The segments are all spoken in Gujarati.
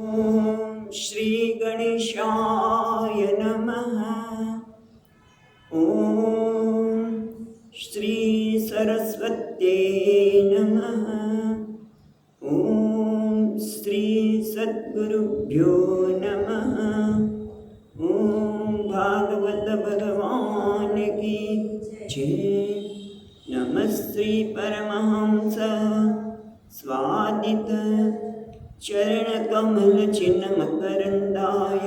ॐ श्री गणेशाय नमः। ॐ श्री सरस्वत्यै नमः। ॐ श्री सद्गुरुभ्यो नमः। ॐ भागवत भगवान की जय। नमः श्री परमहंस स्वादित चरणकमल चिन्मकरन्दाय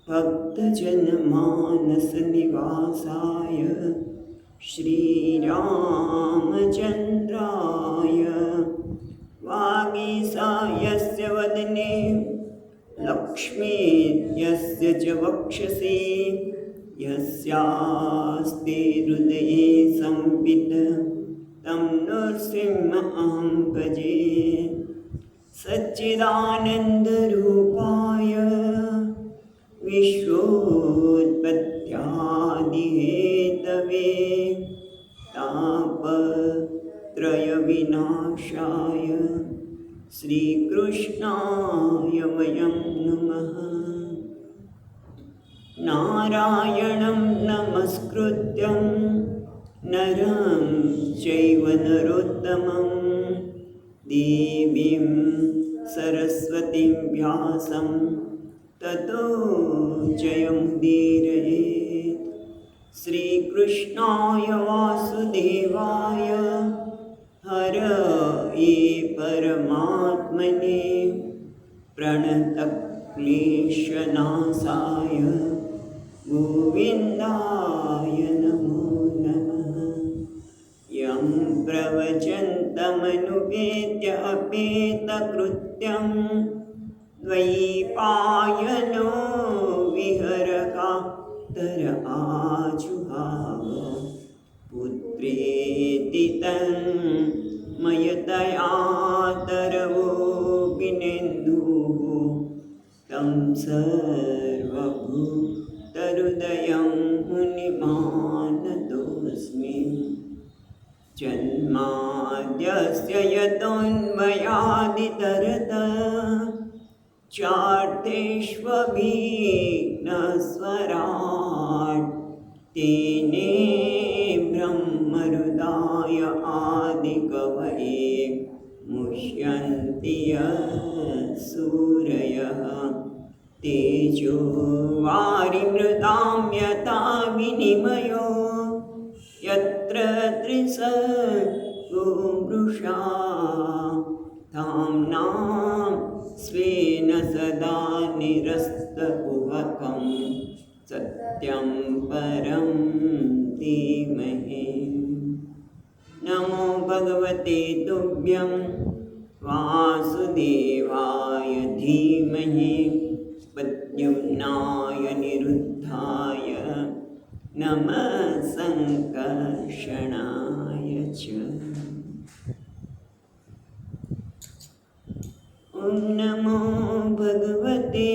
भक्तजनमानस निवासाय श्रीरामचन्द्राय वागीसायस्य वदने लक्ष्मीर्यस्य च वक्षसि यस्यास्ते हृदये संवित् तं नृसिंहमहं भजे। सच्चिदानन्दरूपाय विश्वोत्पत्त्यादिहेतवे तापत्रयविनाशाय श्रीकृष्णाय वयं नमः। नारायणं नमस्कृत्यं नरं चैव नरोत्तमं देवीं सरस्वतीं व्यासं ततो जयमुदीरयेत्। श्रीकृष्णाय वासुदेवाय हरये परमात्मने प्रणतक्लेशनाशाय गोविन्दाय नमो नमः। यं प्रवचन्तमनुपेत्य अपेतकृत्यं द्वैपायनो विहरकातर आजुहाव पुत्रेति तन्मयतया तरवोऽग्निन्दुः तं सर्वभूतहृदयं मुनिमानतोऽस्मि। जन्माद्यस्य यतोऽन्वयादितरतश्चार्थेष्वभिघ्नस्वराट् तेने ब्रह्महृदाय आदिकवये मुह्यन्ति सूरयः। तेजो वारिमृतां यथा विनिमयो यत्र त्रिसर्गो मृषा धाम्ना स्वेन सदा निरस्तकुहकं सत्यं परं धीमहि। नमो भगवते तुभ्यं वासुदेवाय धीमहि प्रद्युम्नाय निरुद्धाय नमः संकर्षणाय च। ॐ नमो भगवते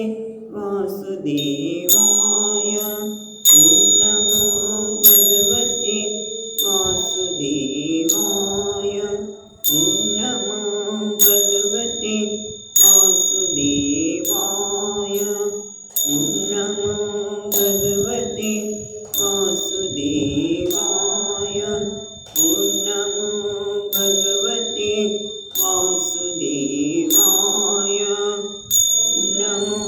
वासुदेवाय। ॐ नमो भगवते वासुदेवाय। ॐ नमो भगवते वासुदेवाय। ॐ नमो भगवते वासुदेवाय। ॐ नमो भगवते वासुदेवाय। ॐ नमो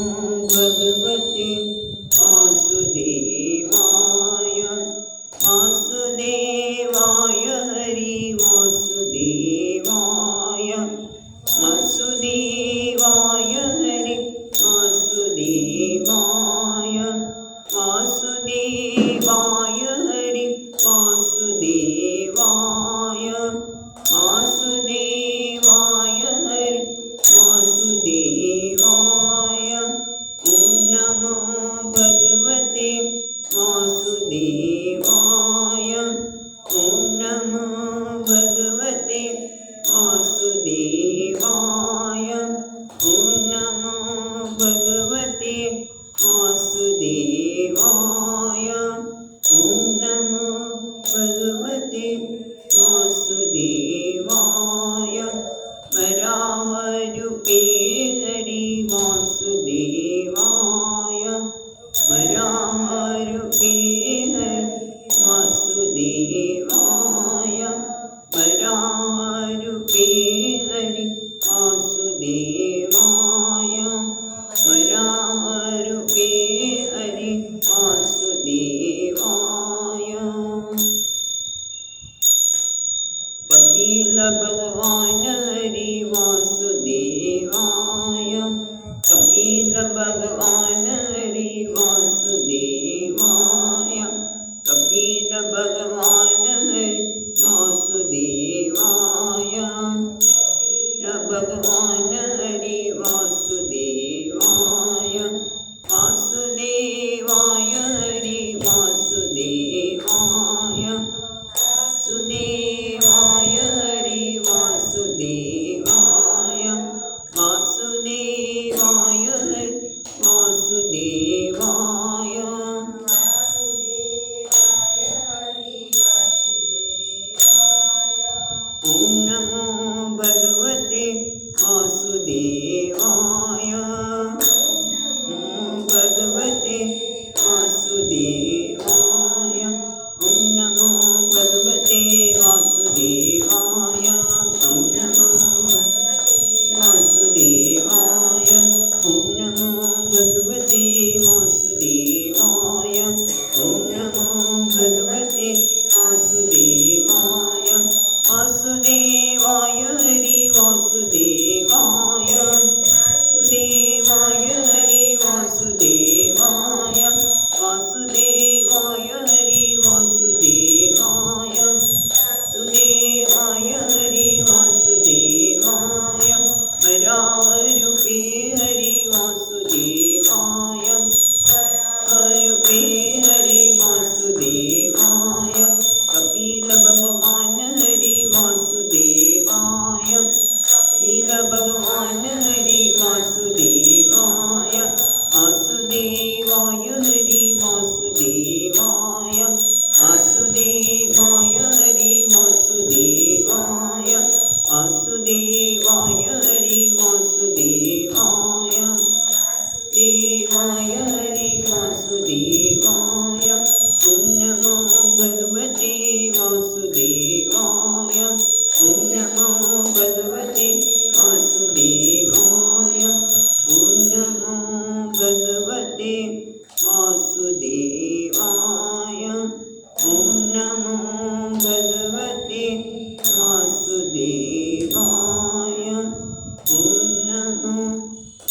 भगवते वासुदेवाय। वासुदेवाय हरि वासुदेवाय। वासुदेवाय हरि वासुदेवाय। वासुदेवाय हरि वासुदेवाय। वासुदेवाय हरि वासुदेवाय। ॐ नमो भगवते वासुदेवाय। ॐ नमो भगवते वासुदेवाय। ॐ नमो भगवते वासुदेवाय। ॐ नमो भगवते वासुदेवाय। वराहरूपे हरि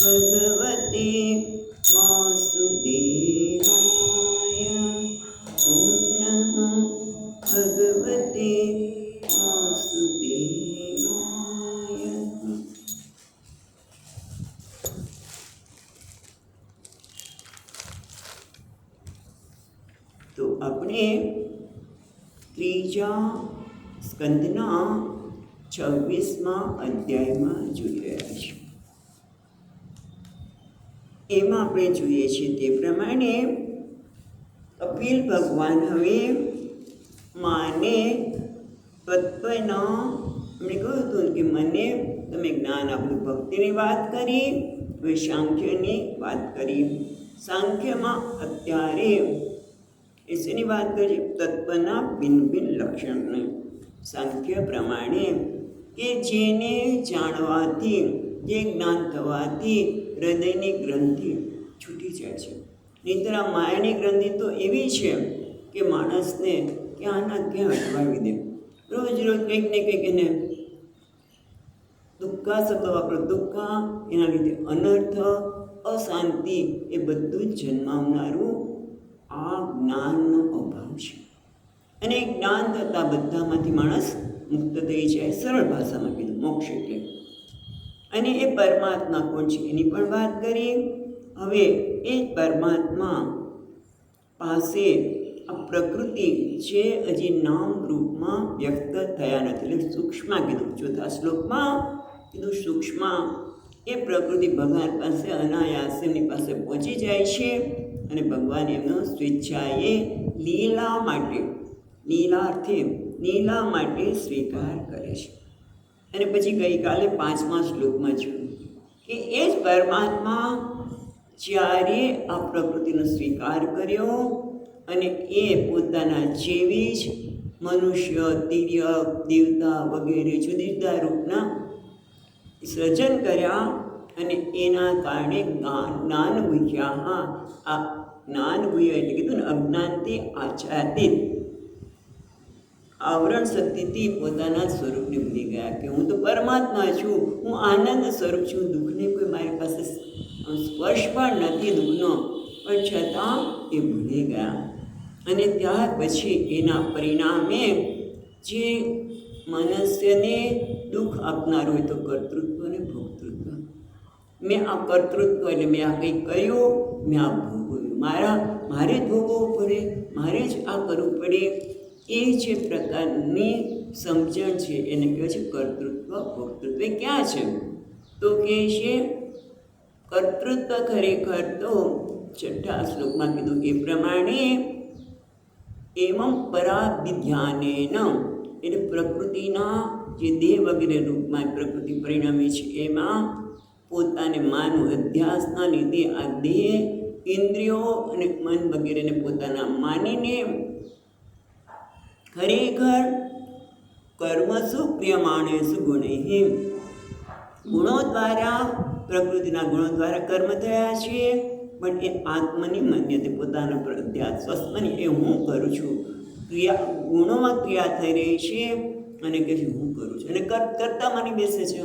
ભગવતે વાસુદેવાય. ઓમ નમો ભગવતે વાસુદેવાય. તો આપણે ત્રીજા સ્કંદના 26મા અધ્યાયમાં જોઈ રહ્યા છીએ. એમાં આપણે જોઈએ છીએ તે પ્રમાણે કપિલ ભગવાન હવે માને તત્વના એમણે કહ્યું હતું કે મને તમે જ્ઞાન આપ્યું. ભક્તિની વાત કરી, હવે સાંખ્યની વાત કરી. સાંખ્યમાં અત્યારે એની વાત કરી તત્વના ભિન્ન ભિન્ન લક્ષણને. સાંખ્ય પ્રમાણે કે જેને જાણવાથી, જે જ્ઞાન થવાથી હૃદયની ગ્રંથિ છૂટી જાય છે. નહીંતર આ માયાની ગ્રંથિ તો એવી છે કે માણસને ક્યાંના ક્યાં અટવાવી દે. રોજ રોજ કંઈક ને કંઈક એને દુઃખા શબ્દ વાપરો, દુઃખા એના લીધે અનર્થ, અશાંતિ એ બધું જ જન્માવનારું આ જ્ઞાનનો અભાવ છે. અને જ્ઞાન થતાં બધામાંથી માણસ મુક્ત થઈ જાય. સરળ ભાષામાં કીધું મોક્ષ એટલે. અને એ પરમાત્મા કોણ છે એની પણ વાત કરી. હવે એ પરમાત્મા પાસે આ પ્રકૃતિ જે હજી નામ રૂપમાં વ્યક્ત થયા નથી, એટલે સૂક્ષ્મ કીધું. ચોથા શ્લોકમાં કીધું સૂક્ષ્મ એ પ્રકૃતિ ભગવાન પાસે અનાયાસે એમની પાસે પહોંચી જાય છે. અને ભગવાન એમનો સ્વેચ્છાએ લીલા માટે, લીલા માટે સ્વીકાર કરે છે. અને પછી ગઈકાલે 5મા શ્લોકમાં જોયું કે એ જ પરમાત્મા જ્યારે આ પ્રકૃતિનો સ્વીકાર કર્યો અને એ પોતાના જેવી જ મનુષ્ય, તિર્યક, દેવતા વગેરે જુદા જુદા રૂપના સર્જન કર્યા. અને એના કારણે જ્ઞાન ભૂખ્યા, આ જ્ઞાન ભૂય એટલે કીધું ને, અજ્ઞાનથી આચ્છાદિત આવરણ શક્તિથી પોતાના સ્વરૂપને ભૂલી ગયા કે હું તો પરમાત્મા છું, હું આનંદ સ્વરૂપ છું, દુઃખને કોઈ મારી પાસે સ્પર્શ પણ નથી દુઃખનો, પણ છતાં એ ભૂલી ગયા. અને ત્યાર પછી એના પરિણામે જે મનુષ્યને દુઃખ આપનાર હોય તો કર્તૃત્વ અને ભોક્તૃત્વ. મેં આ કર્તૃત્વ એટલે મેં આ કંઈક કર્યું, મેં આ ભોગવ્યું, મારે જ ભોગવવું પડે, મારે જ આ કરવું પડે. એ જે પ્રકારની સમજણ છે એને કહેવાય છે કર્તૃત્વ ભોક્તૃત્વ. એ ક્યાં છે તો કહે છે કર્તૃત્વ ખરેખર તો 6થા શ્લોકમાં કીધું એ પ્રમાણે એવં પરાભિધ્યાનેન, એટલે પ્રકૃતિના જે દેહ વગેરે રૂપમાં પ્રકૃતિ પરિણમે છે એમાં પોતાને માનું અધ્યાસના લીધે આ દેહ, ઇન્દ્રિયો અને મન વગેરેને પોતાના માનીને ખરેખર કર્મસુ ક્રિયમાણેસુ ગુણૈ, ગુણો દ્વારા, પ્રકૃતિના ગુણો દ્વારા કર્મ થયા છે. પણ એ આત્મની માન્યતા, પોતાના અધ્યાસ સ્વસ્મની એ હું કરું છું. ક્રિયા ગુણોમાં ક્રિયા થઈ રહી છે અને કહે છે હું કરું છું. અને કરતા માની બેસે છે.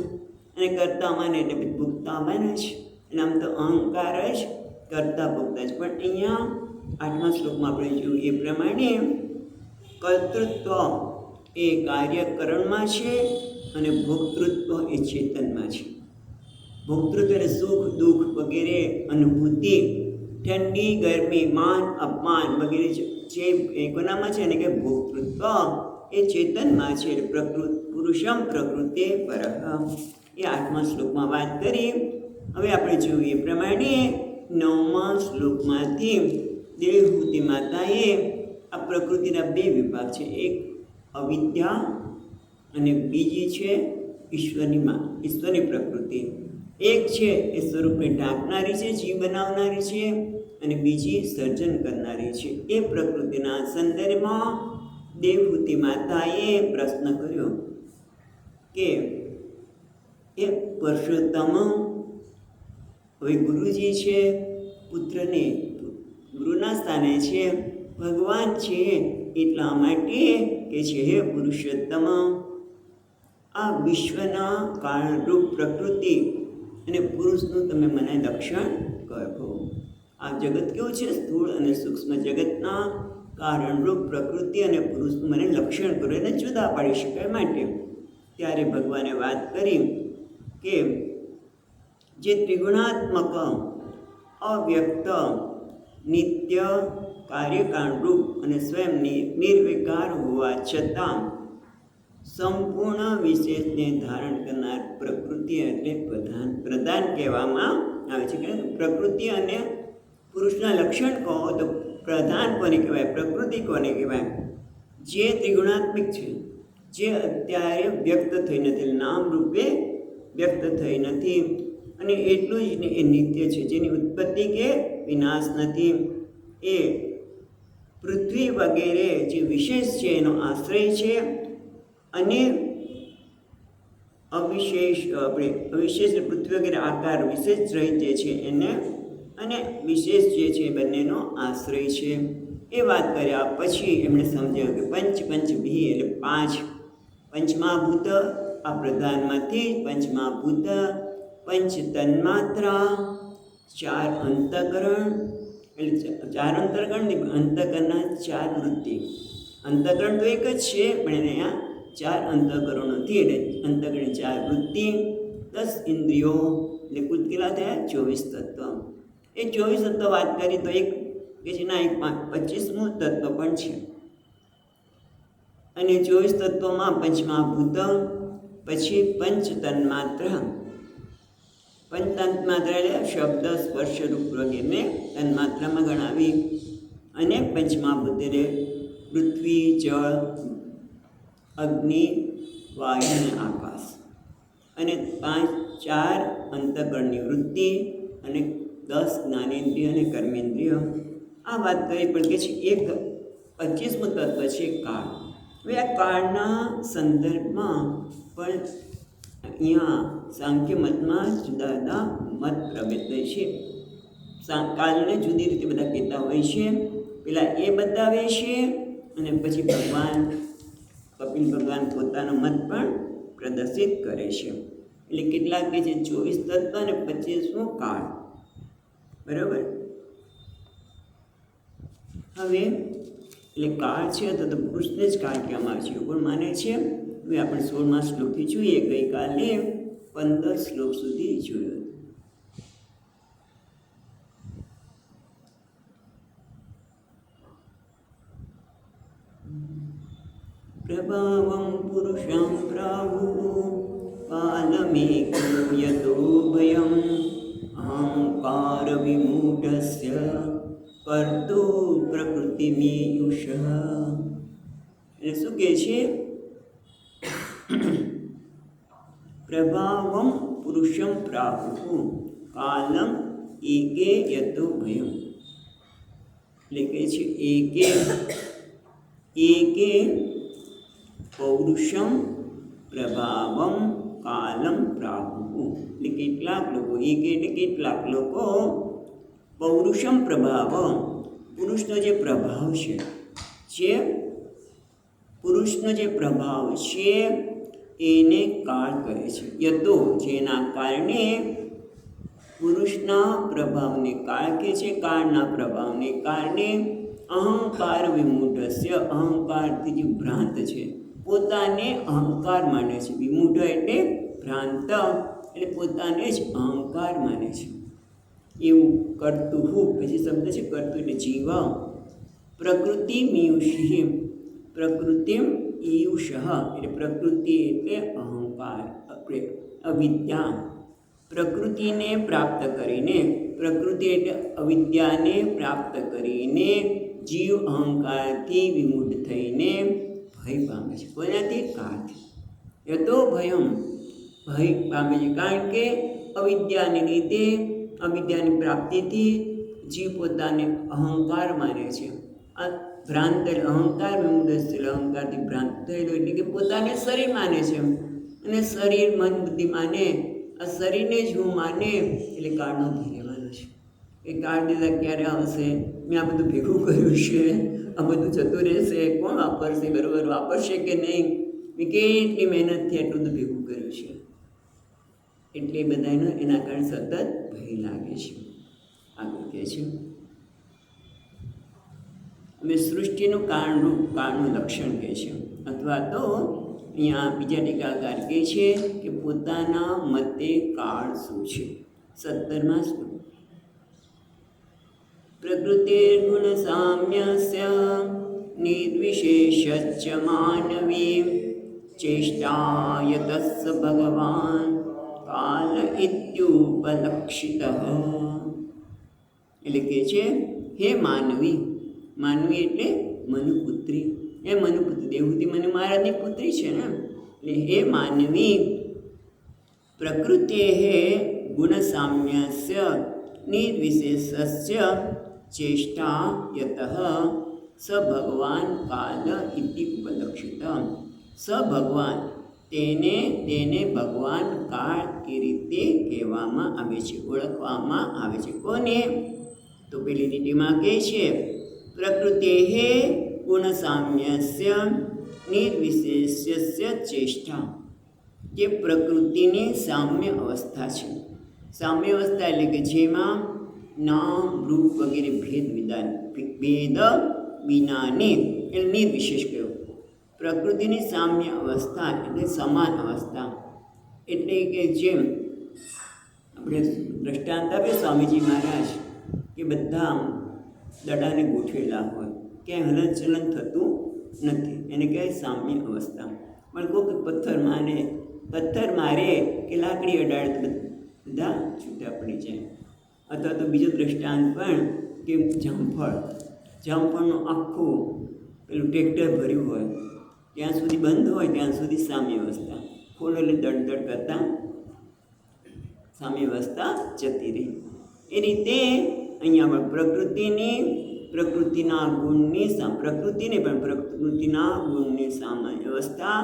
અને કરતા માને એટલે ભોગતા માને છે. અને આમ તો અહંકાર જ કરતા ભોગતા જ. પણ અહીંયા 8મા શ્લોકમાં આપણે જોયું એ પ્રમાણે કર્તૃત્વ એ કાર્યકરણમાં છે અને ભોક્તૃત્વ એ ચેતનમાં છે. ભોક્તૃત્વ એટલે સુખ દુઃખ વગેરે અનુભૂતિ, ઠંડી ગરમી, માન અપમાન વગેરે જે કોનામાં છે એને કે ભોક્તૃત્વ એ ચેતનમાં છે. પુરુષમ પ્રકૃતિ પરઃ એ 8મા શ્લોકમાં વાત કરી. હવે આપણે જોઈએ પ્રમાણે 9મા શ્લોકમાંથી દેવહૂતિ માતાએ આ પ્રકૃતિના 2 વિભાગ છે. એક અવિદ્યા અને બીજી છે ઈશ્વરની પ્રકૃતિ. એક છે એ સ્વરૂપને ઢાંકનારી છે, જીવ બનાવનારી છે, અને બીજી સર્જન કરનારી છે. એ પ્રકૃતિના સંદર્ભમાં દેવહૂતિ માતાએ પ્રશ્ન કર્યો કે એ પુરુષોત્તમ, હવે ગુરુજી છે, પુત્રને ગુરુના સ્થાને છે, ભગવાન છે, એટલા માટે કે છે હે પુરુષોત્તમ, આ વિશ્વના કારણરૂપ પ્રકૃતિ અને પુરુષનું તમે મને લક્ષણ કહો. આ જગત કેવું છે? સ્થૂળ અને સૂક્ષ્મ જગતના કારણરૂપ પ્રકૃતિ અને પુરુષનું મને લક્ષણ કરો, એને જુદા પાડી શકાય માટે. ત્યારે ભગવાને વાત કરી કે જે ત્રિગુણાત્મક અવ્યક્ત નિત્ય કાર્યકારણરૂપ અને સ્વયં નિર્વિકાર હોવા છતાં સંપૂર્ણ વિશેષને ધારણ કરનાર પ્રકૃતિ એટલે પ્રધાન કહેવામાં આવે છે. કે પ્રકૃતિ અને પુરુષના લક્ષણ કહો તો પ્રધાન કોને કહેવાય? પ્રકૃતિ કોને કહેવાય? જે ત્રિગુણાત્મિક છે, જે અત્યારે વ્યક્ત થઈ નથી, નામ રૂપે વ્યક્ત થઈ નથી, અને એટલું જ એ નિત્ય છે, જેની ઉત્પત્તિ કે વિનાશ નથી. એ પૃથ્વી વગેરે જે વિશેષ છે એનો આશ્રય છે, અને અવિશેષ પૃથ્વી વગેરે આકાર વિશેષ રહિત જે છે એને, અને વિશેષ જે છે બંનેનો આશ્રય છે. એ વાત કર્યા પછી એમણે સમજાવ્યું કે પંચભી એટલે 5 પંચમહાભૂત, આ પ્રધાનમાંથી પંચમહાભૂત, પંચ તન્માત્રા, 4 અંતઃકરણ, એટલે 4 અંતઃકરણ નહીં, અંતઃકરણના 4 વૃત્તિ. અંતઃકરણ તો એક જ છે, પણ એને અહીંયા 4 અંતઃકરણોથી, એટલે અંતઃકરણ 4 વૃત્તિ, 10 ઇન્દ્રિયો, એટલે કુલ કેટલા થયા? 24 તત્વ. એ 24 તત્વ વાત કરી તો એક કે જેના એક 25મું તત્વ પણ છે. અને 24 તત્વોમાં પંચમહાભૂત, પછી પંચ તન્માત્ર. પંચ તન્માત્રા એટલે શબ્દ, સ્પર્શ, રૂપ વગેરેને તન્માત્રામાં ગણાવી, અને પંચમહાભૂત એટલે પૃથ્વી, જળ, અગ્નિ, વાયુ અને આકાશ, અને 4 અંતઃકરણની વૃત્તિ, અને 10 જ્ઞાનેન્દ્રિય અને કર્મેન્દ્રિય. આ વાત કરી પણ કે છે એક 25મું તત્વ છે કાળ. હવે આ કાળના સંદર્ભમાં પણ અહીંયા સાંખ્ય મતમાં જુદા જુદા મત પ્રભેદ છે. કાળને જુદી રીતે બધા કહેતા હોય છે. પેલા એ બતાવે છે, અને પછી કપિલ ભગવાન પોતાનો મત પણ પ્રદર્શિત કરે છે. એટલે કેટલાક કે છે 24 તત્વ અને 25મું કાળ. બરાબર. હવે એટલે કાળ છે તો પુરુષને જ કાળ કહેવામાં આવે છે એવું પણ માને છે. હવે આપણે 16મા શ્લોકથી જોઈએ. ગઈકાલે 15 શ્લોક સુધી જોયો. પ્રભાવં પુરુષં પ્રાહુઃ કાલમેકો યતો ભયં અહંકાર વિમૂઢસ્ય કર્તો પ્રકૃતિમેયુષ. એટલે શું કહે છે? પ્રભાવં પુરુષં પ્રાહુઃ કાલમ એકે યતો ભયં. એટલે કહે છે એકે પૌરુષમ પ્રભાવમ કાલમ પ્રાહુઃ. એટલે કેટલાક લોકો, એટલે કેટલાક લોકો પૌરુષમ પ્રભાવ, પુરુષનો જે પ્રભાવ છે, જે પુરુષનો જે પ્રભાવ છે એને કાળ કહે છે. યતો જેના કારણે, પુરુષના પ્રભાવને કાળ કહે છે. કાળના પ્રભાવને કારણે અહંકાર વિમૂઢસ્ય, અહંકારથી જે ભ્રાંત છે, પોતાને અહંકાર માને છે. વિમૂઢ એટલે ભ્રાંત, એટલે પોતાને જ અહંકાર માને છે. એવું કરતું પછી શબ્દ છે કરતું એટલે જીવ. પ્રકૃતિ મીયુષિ, પ્રકૃતિ ઈયુષ એટલે પ્રકૃતિ એટલે અહંકાર, અવિદ્યા. પ્રકૃતિને પ્રાપ્ત કરીને, પ્રકૃતિ એટલે અવિદ્યાને પ્રાપ્ત કરીને જીવ અહંકારથી વિમૂઢ થઈને ભય પામે છે. કોનાથી? કાળથી. યતો ભયમ, ભય પામે છે. કારણ કે અવિદ્યાને લીધે, અવિદ્યાની પ્રાપ્તિથી જીવ પોતાને અહંકાર માને છે. આ ભ્રાંત અહંકાર વિમૂઢ, અહંકારથી ભ્રાંત થયેલો એટલે કે પોતાને શરીર માને છે. અને શરીર, મન, બુદ્ધિ માને, આ શરીરને જ હું માને, એટલે કાળનો ભય રહેવાનો છે. એ કાળ દીધા ક્યારે આવશે? મેં આ બધું ભેગું કર્યું છે, આ બધું જતું રહેશે, કોણ વાપરશે? બરાબર વાપરશે કે નહીં? મેં કેટલી મહેનતથી આટલું બધું ભેગું કર્યું છે. એટલે બધાનો એના કારણે સતત ભય લાગે છે. આગળ કહે છે અમે સૃષ્ટિનું કાળનું લક્ષણ કહે છે, અથવા તો અહીંયા બીજા ટીકાકાર કહે છે કે પોતાના મતે કાળ શું છે. 17મા શ્લોક પ્રકૃતિર્ગુણ સામ્યસ્ય નિર્વિશેષચ્ચ માનવી ચેષ્ટાયતસ્સ ભગવાન કાલ ઇત્યુપલક્ષિતઃ. એટલે કે છે હે માનવી, માનવી એટલે મનુપુત્રી, એ મનુપુત્રી દેવહૂતિ મનુ મહારાજની પુત્રી છે ને. એટલે હે માનવી, પ્રકૃતે ગુણસામ્યસ્ય નિર્વિશેષસ્ય ચેષ્ટા યતઃ સ ભગવાન કાલ ઇતિ ઉપલક્ષિત. સ ભગવાન તેને ભગવાન કાળ એ રીતે કહેવામાં આવે છે, ઓળખવામાં આવે છે. કોને? તો પેલી લીટીમાં કહે છે પ્રકૃતે ગુણસામ્યસ્ય નિર્વિશેષ્યસ્ય ચેષ્ટા. જે પ્રકૃતિની સામ્ય અવસ્થા છે. સામ્ય અવસ્થા એટલે કે જેમાં નામ રૂપ વગેરે ભેદ વિનાને એટલે નિર્વિશેષ કહ્યું. પ્રકૃતિની સામ્ય અવસ્થા એટલે સમાન અવસ્થા. એટલે કે જેમ આપણે દ્રષ્ટાંત આપીએ સ્વામીજી મહારાજ કે બધા દડાને ગોઠવેલા હોય, ક્યાંય હલનચલન થતું નથી, એને કહેવાય સામ્ય અવસ્થા. પણ કોઈ પથ્થર મારે કે લાકડી અડાડે તો બધા છૂટા પડી જાય. અથવા તો બીજો દ્રષ્ટાંત પણ કે જામફળનું આખું પેલું ટ્રેક્ટર ભર્યું હોય, ત્યાં સુધી બંધ હોય ત્યાં સુધી સામ્ય અવસ્થા, ખોલો એટલે દડદડ કરતાં સામ્ય અવસ્થા જતી રહી. એ રીતે અહીંયા પ્રકૃતિના ગુણની સામાન્ય અવસ્થા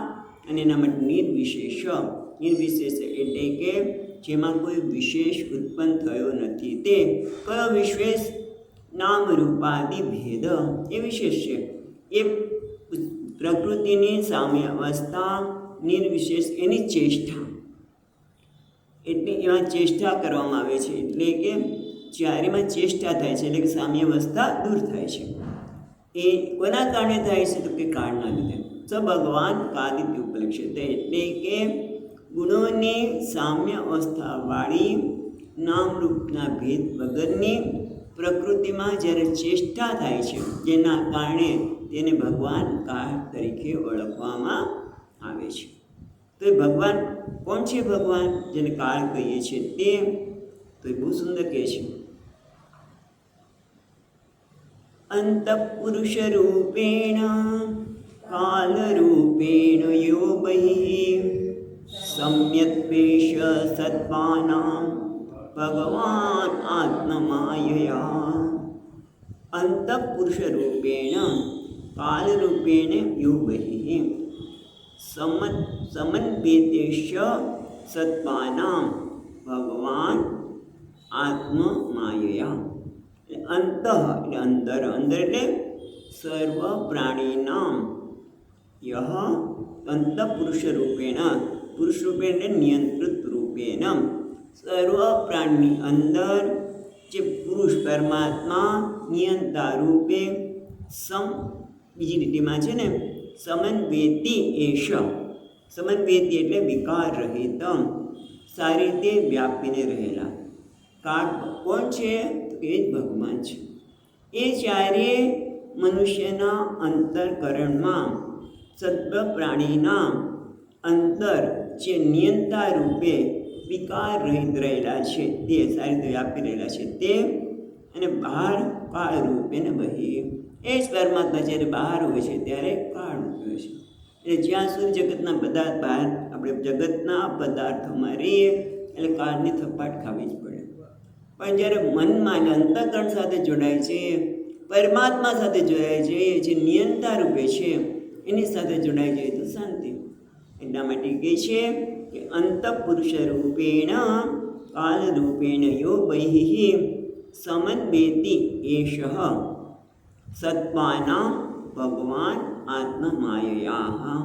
અને એના માટે નિર્વિશેષ એટલે કે જેમાં કોઈ વિશેષ ઉત્પન્ન થયો નથી. તે કયો વિશેષ? નામ રૂપાદિ ભેદ એ વિશેષ છે. એ પ્રકૃતિની સામ્ય અવસ્થા નિર્વિશેષ એની ચેષ્ટા, એટલે એમાં ચેષ્ટા કરવામાં આવે છે. એટલે કે જ્યારે એમાં ચેષ્ટા થાય છે એટલે કે સામ્ય અવસ્થા દૂર થાય છે. એ કોના કારણે થાય છે? તો કે કાળના લીધે. સ ભગવાન કાદિત્ય ઉપલક્ષિત એટલે કે ગુણોની સામ્ય અવસ્થાવાળી નામરૂપના ભેદ વગરની પ્રકૃતિમાં જ્યારે ચેષ્ટા થાય છે, જેના કારણે તેને ભગવાન કાળ તરીકે ઓળખવામાં આવે છે. તો એ ભગવાન કોણ છે? ભગવાન જેને કાળ કહીએ છીએ તે તો એ બહુ સુંદર કહે છે અંતઃપુરુષ રૂપેણ કાલરૂપેણ યો બહિઃ સમ્યક્વેશ સત્વાનાં ભગવાન આત્મમાયયા. અંતઃપુરુષ રૂપેણ કાલરૂપેણ યો બહિઃ સમન્વેતેશ સત્વાનાં ભગવાન આત્મમાયયા. અંતઃ એટલે અંદર એટલે સર્વ પ્રાણીનામ યહ અંતઃપુરુષ રૂપેણ, પુરુષ રૂપેણ એટલે નિયંત્રિત રૂપેણ, સર્વ પ્રાણની અંદર જે પુરુષ પરમાત્મા નિયંતા રૂપે બીજી લીટીમાં છે ને સમન્વેતી એશ. સમન્વેતી એટલે વિકાર રહિત, સારી રીતે વ્યાપીને રહેલા. કાળ કોણ છે? તો એ જ ભગવાન છે. એ જ્યારે મનુષ્યના અંતરકરણમાં સર્વ પ્રાણીના અંદર જે નિયંતા રૂપે વિકાર રહિત રહેલા છે, તે સારી રીતે વ્યાપી રહેલા છે તે, અને બહાર કાળ રૂપે ને બહી. એ જ પરમાત્મા જ્યારે બહાર હોય છે ત્યારે કાળ રૂપે હોય છે. એટલે જ્યાં સુધી જગતના પદાર્થ બહાર આપણે જગતના પદાર્થોમાં રહીએ એટલે કાળની થપાટ ખાવી જ પડે. પણ જ્યારે મનમાં અંતઃકરણ સાથે જોડાય છે, પરમાત્મા સાથે જોડાય છે, જે નિયંતા રૂપે છે એની સાથે જોડાઈ જાય તો શાંતિ. એટલા માટે કહે છે કે અંતઃપુરુષ રૂપેણ કાલ રૂપેણ યો બહિઃ સમન્વેતિ એષઃ સત્વાનાં ભગવાન આત્મમાયયા.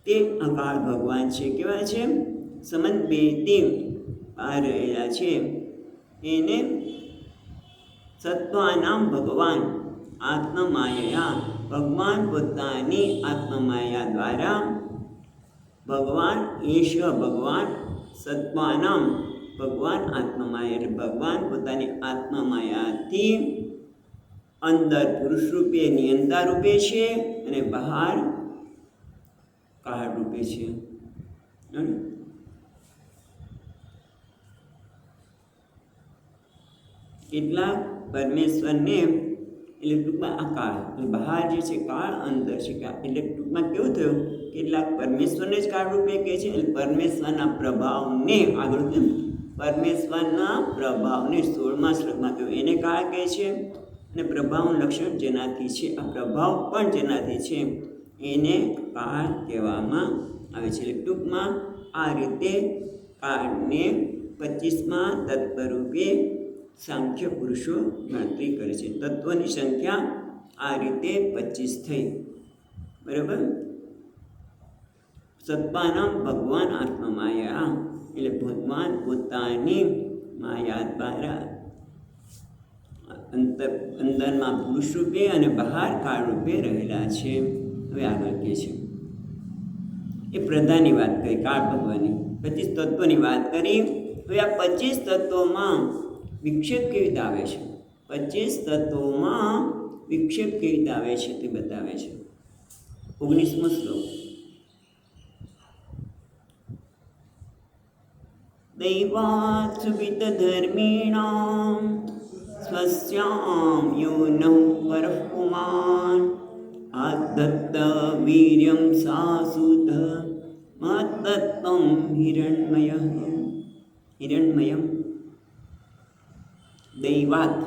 તે અકાળ ભગવાન છે. કેવા છે? સમન્વેતિ બહાર રહેલા છે એને સત્વાનામ ભગવાન આત્મમાયા, ભગવાન પોતાની આત્મમાયા દ્વારા ભગવાન એશ ભગવાન સત્વાનામ, ભગવાન આત્મમાયા એટલે ભગવાન પોતાની આત્મમાયાથી અંદર પુરુષ રૂપે નિયંતા રૂપે છે અને બહાર કાળ રૂપે છે. કેટલાક પરમેશ્વરને એટલે ટૂંકમાં આ કાળ એટલે બહાર જે છે કાળ, અંદર છે કાળ, એટલે ટૂંકમાં કેવું થયું, કેટલાક પરમેશ્વરને જ કાળ રૂપે કહે છે એટલે પરમેશ્વરના પ્રભાવને આગળ કેમ પરમેશ્વરના પ્રભાવને 16મા શ્લોકમાં કહ્યું એને કાળ કહે છે. અને પ્રભાવનું લક્ષણ જેનાથી છે, આ પ્રભાવ પણ જેનાથી છે એને કાળ કહેવામાં આવે છે. એટલે ટૂંકમાં આ રીતે કાળને 25મા તત્વ રૂપે સાંખ્ય પુરુષો ગણતરી કરે છે. તત્વની સંખ્યા આ રીતે 25 થઈ. બરાબર. સત્વાનામ ભગવાન આત્મમાયા એટલે ભગવાન પોતાની માયા દ્વારા અંદરમાં પુરુષ રૂપે અને બહાર કાળ રૂપે રહેલા છે. હવે આગળ કહે છે એ પ્રધાનની વાત કરી, કાળ ભગવાનની 25 તત્વોની વાત કરી. હવે આ 25 તત્વોમાં વિક્ષેપ કેવી રીતે આવે છે, 25 તત્વોમાં વિક્ષેપ કેવી રીતે આવે છે તે બતાવે છે. 19મો શ્લોક. દૈવાત સુવિત ધર્મિણામ સ્વસ્યામ યોનૌ પરઃ પુમાન આદત્ત વીર્યમ સાસુત મત્તત્વં હિરણ્મયમ. દૈવાત,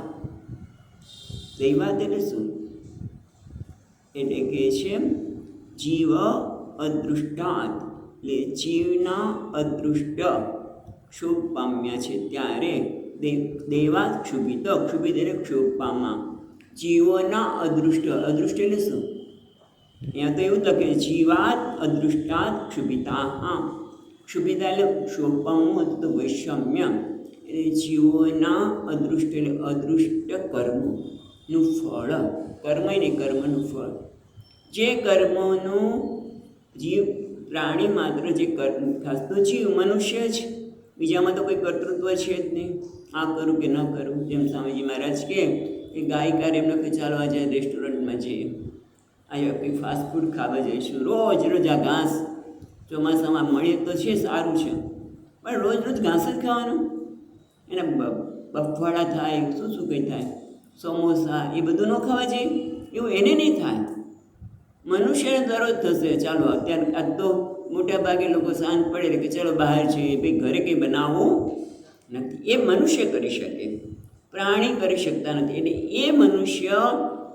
દૈવાત એટલે શું? એટલે કે છે જીવ અદૃષ્ટાત, એટલે જીવના અદૃષ્ટ ક્ષોભ પામ્યા છે ત્યારે દેવા ક્ષુભિત, ક્ષુભિત એટલે ક્ષોભ પામા. જીવોના અદૃષ્ટ, અદૃષ્ટ એટલે શું? અહીંયા તો એવું લખે જીવાત અદૃષ્ટાત ક્ષુભિતા. હા, ક્ષુભિતા એટલે ક્ષોભ પામવું હતું તો વૈષમ્ય એટલે જીવોના અદૃષ્ટ એટલે અદૃષ્ટ કર્મનું ફળ, કર્મ ને કર્મનું ફળ. જે કર્મોનું જીવ પ્રાણી માત્ર જે કર્મ, ખાસ તો જીવ મનુષ્ય જ, બીજામાં તો કોઈ કર્તૃત્વ છે જ નહીં. આ કરું કે ન કરું, જેમ સ્વામીજી મહારાજ કે ગાયિકા એમને કે ચાલો આજે રેસ્ટોરન્ટમાં જઈએ, અહીંયા કંઈ ફાસ્ટ ફૂડ ખાવા જઈશું. રોજ રોજ આ ઘાસ ચોમાસામાં મળે તો છે સારું છે, પણ રોજ રોજ ઘાસ જ ખાવાનું. એના બફાળા થાય, શું શું કંઈ થાય, સમોસા એ બધું ન ખાવા જઈએ એવું એને નહીં થાય. મનુષ્યને દરરોજ થશે ચાલો અત્યારે આજ તો મોટા ભાગે લોકો સાંજ પડે કે ચાલો બહાર જઈએ, ભાઈ ઘરે કંઈ બનાવવું નથી. એ મનુષ્ય કરી શકે, પ્રાણી કરી શકતા નથી. એટલે એ મનુષ્ય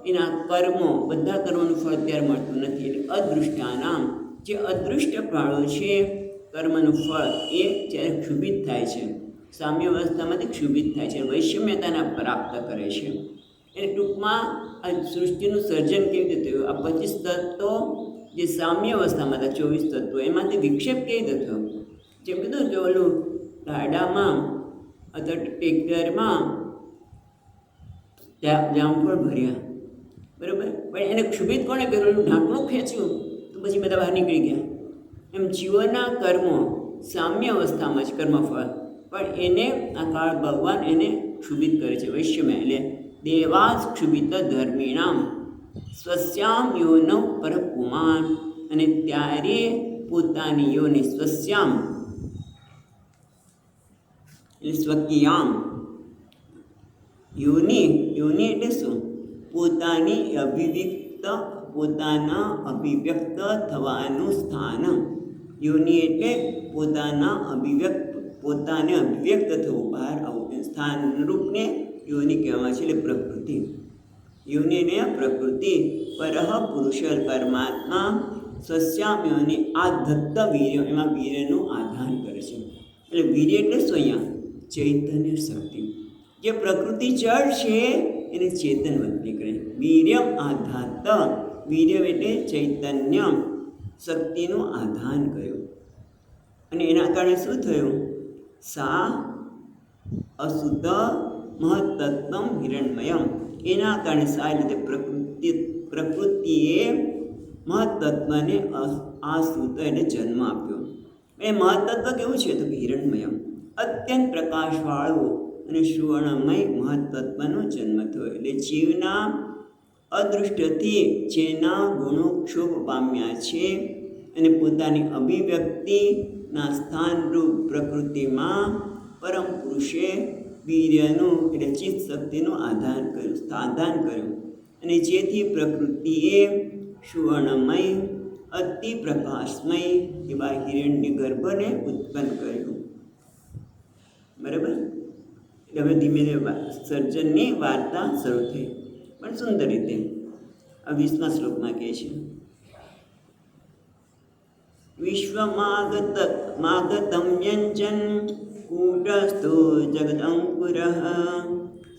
એના કર્મો, બધા કર્મોનું ફળ અત્યારે મળતું નથી. એટલે અદૃષ્ટાનામ, જે અદૃષ્ટ ફળો છે કર્મનું ફળ એ જ્યારે ક્ષુભિત થાય છે, સામ્ય અવસ્થામાંથી ક્ષુભિત થાય છે, વૈષમ્યતાના પ્રાપ્ત કરે છે. એટલે ટૂંકમાં આ સૃષ્ટિનું સર્જન કેવી રીતે થયું? આ 25 તત્વો જે સામ્ય અવસ્થામાં હતા, 24 તત્વો, એમાંથી વિક્ષેપ કેવી રીતે થયો? જેમ કીધું કે ઓલું ગાડામાં અથવા ટ્રેક્ટરમાં જામફળ ભર્યા, બરાબર, પણ એને ક્ષુભિત કોણે કર્યું? ઢાંકણું ખેંચ્યું તો પછી બધા બહાર નીકળી ગયા. એમ જીવોના કર્મો સામ્ય અવસ્થામાં જ કર્મફળ, પણ એને આ કાળ ભગવાન એને ક્ષુભિત કરે છે, વૈષમ્ય. એટલે દેવાસ ક્ષુભિત ધર્મિણામ સ્વસ્યામ યોનૌ પરઃ પુમાન, અને ત્યારે પોતાની યોનિ સ્વસ્યામ એટલે સ્વકીયામ, યોનિ, યોનિ એટલે શું? પોતાની અભિવ્યક્ત, પોતાના અભિવ્યક્ત થવાનું સ્થાન. યોનિ એટલે પોતાના અભિવ્યક્ત, પોતાને અભિવ્યક્ત થવું, બહાર આવવું, સ્થાન રૂપને યોનિ કહેવામાં છે. એટલે પ્રકૃતિ, યોનિને પ્રકૃતિ. પરઃ પુરુષ પરમાત્મા સ્વસ્યામ યોનિ આધત્ત વીર્ય, એમાં વીર્યનું આધાન કરે છે. એટલે વીર્ય એટલે શું? અહીંયા ચૈતન્ય શક્તિ. જે પ્રકૃતિ જળ છે એને ચેતન વૃત્તિ કરે. વીર્યમ આધાત, વીર્ય એટલે ચૈતન્ય શક્તિનું આધાન કર્યું. અને એના કારણે શું થયું? સા અશુદ્ધ મહત્તત્વમ હિરણ્મયમ. એના કારણે સા એટલે પ્રકૃતિએ મહત્તત્વને આશુદ્ધ એને જન્મ આપ્યો. એ મહત્તત્વ કેવું છે? તો હિરણ્મયમ, અત્યંત પ્રકાશવાળું અને સુવર્ણમય મહત્તત્વનો જન્મ થયો. એટલે જીવના અદૃષ્ટથી જેના ગુણો ક્ષોભ પામ્યા છે અને પોતાની અભિવ્યક્તિના સ્થાનરૂપ પ્રકૃતિમાં પરમ પુરુષે વીર્યનું એટલે ચિત્ત શક્તિનું સ્થાન કર્યું અને જેથી પ્રકૃતિએ સુવર્ણમય અતિ પ્રકાશમય એવા હિરણ્ય ગર્ભને ઉત્પન્ન કર્યું. બરાબર? એટલે હવે ધીમે ધીમે સર્જનની વાર્તા શરૂ થઈ, પણ સુંદર રીતે. આ 20મા શ્લોકમાં કહે છે, વિશ્વમાગતમ વ્યંજન કૂટસ્થો જગદંકુરઃ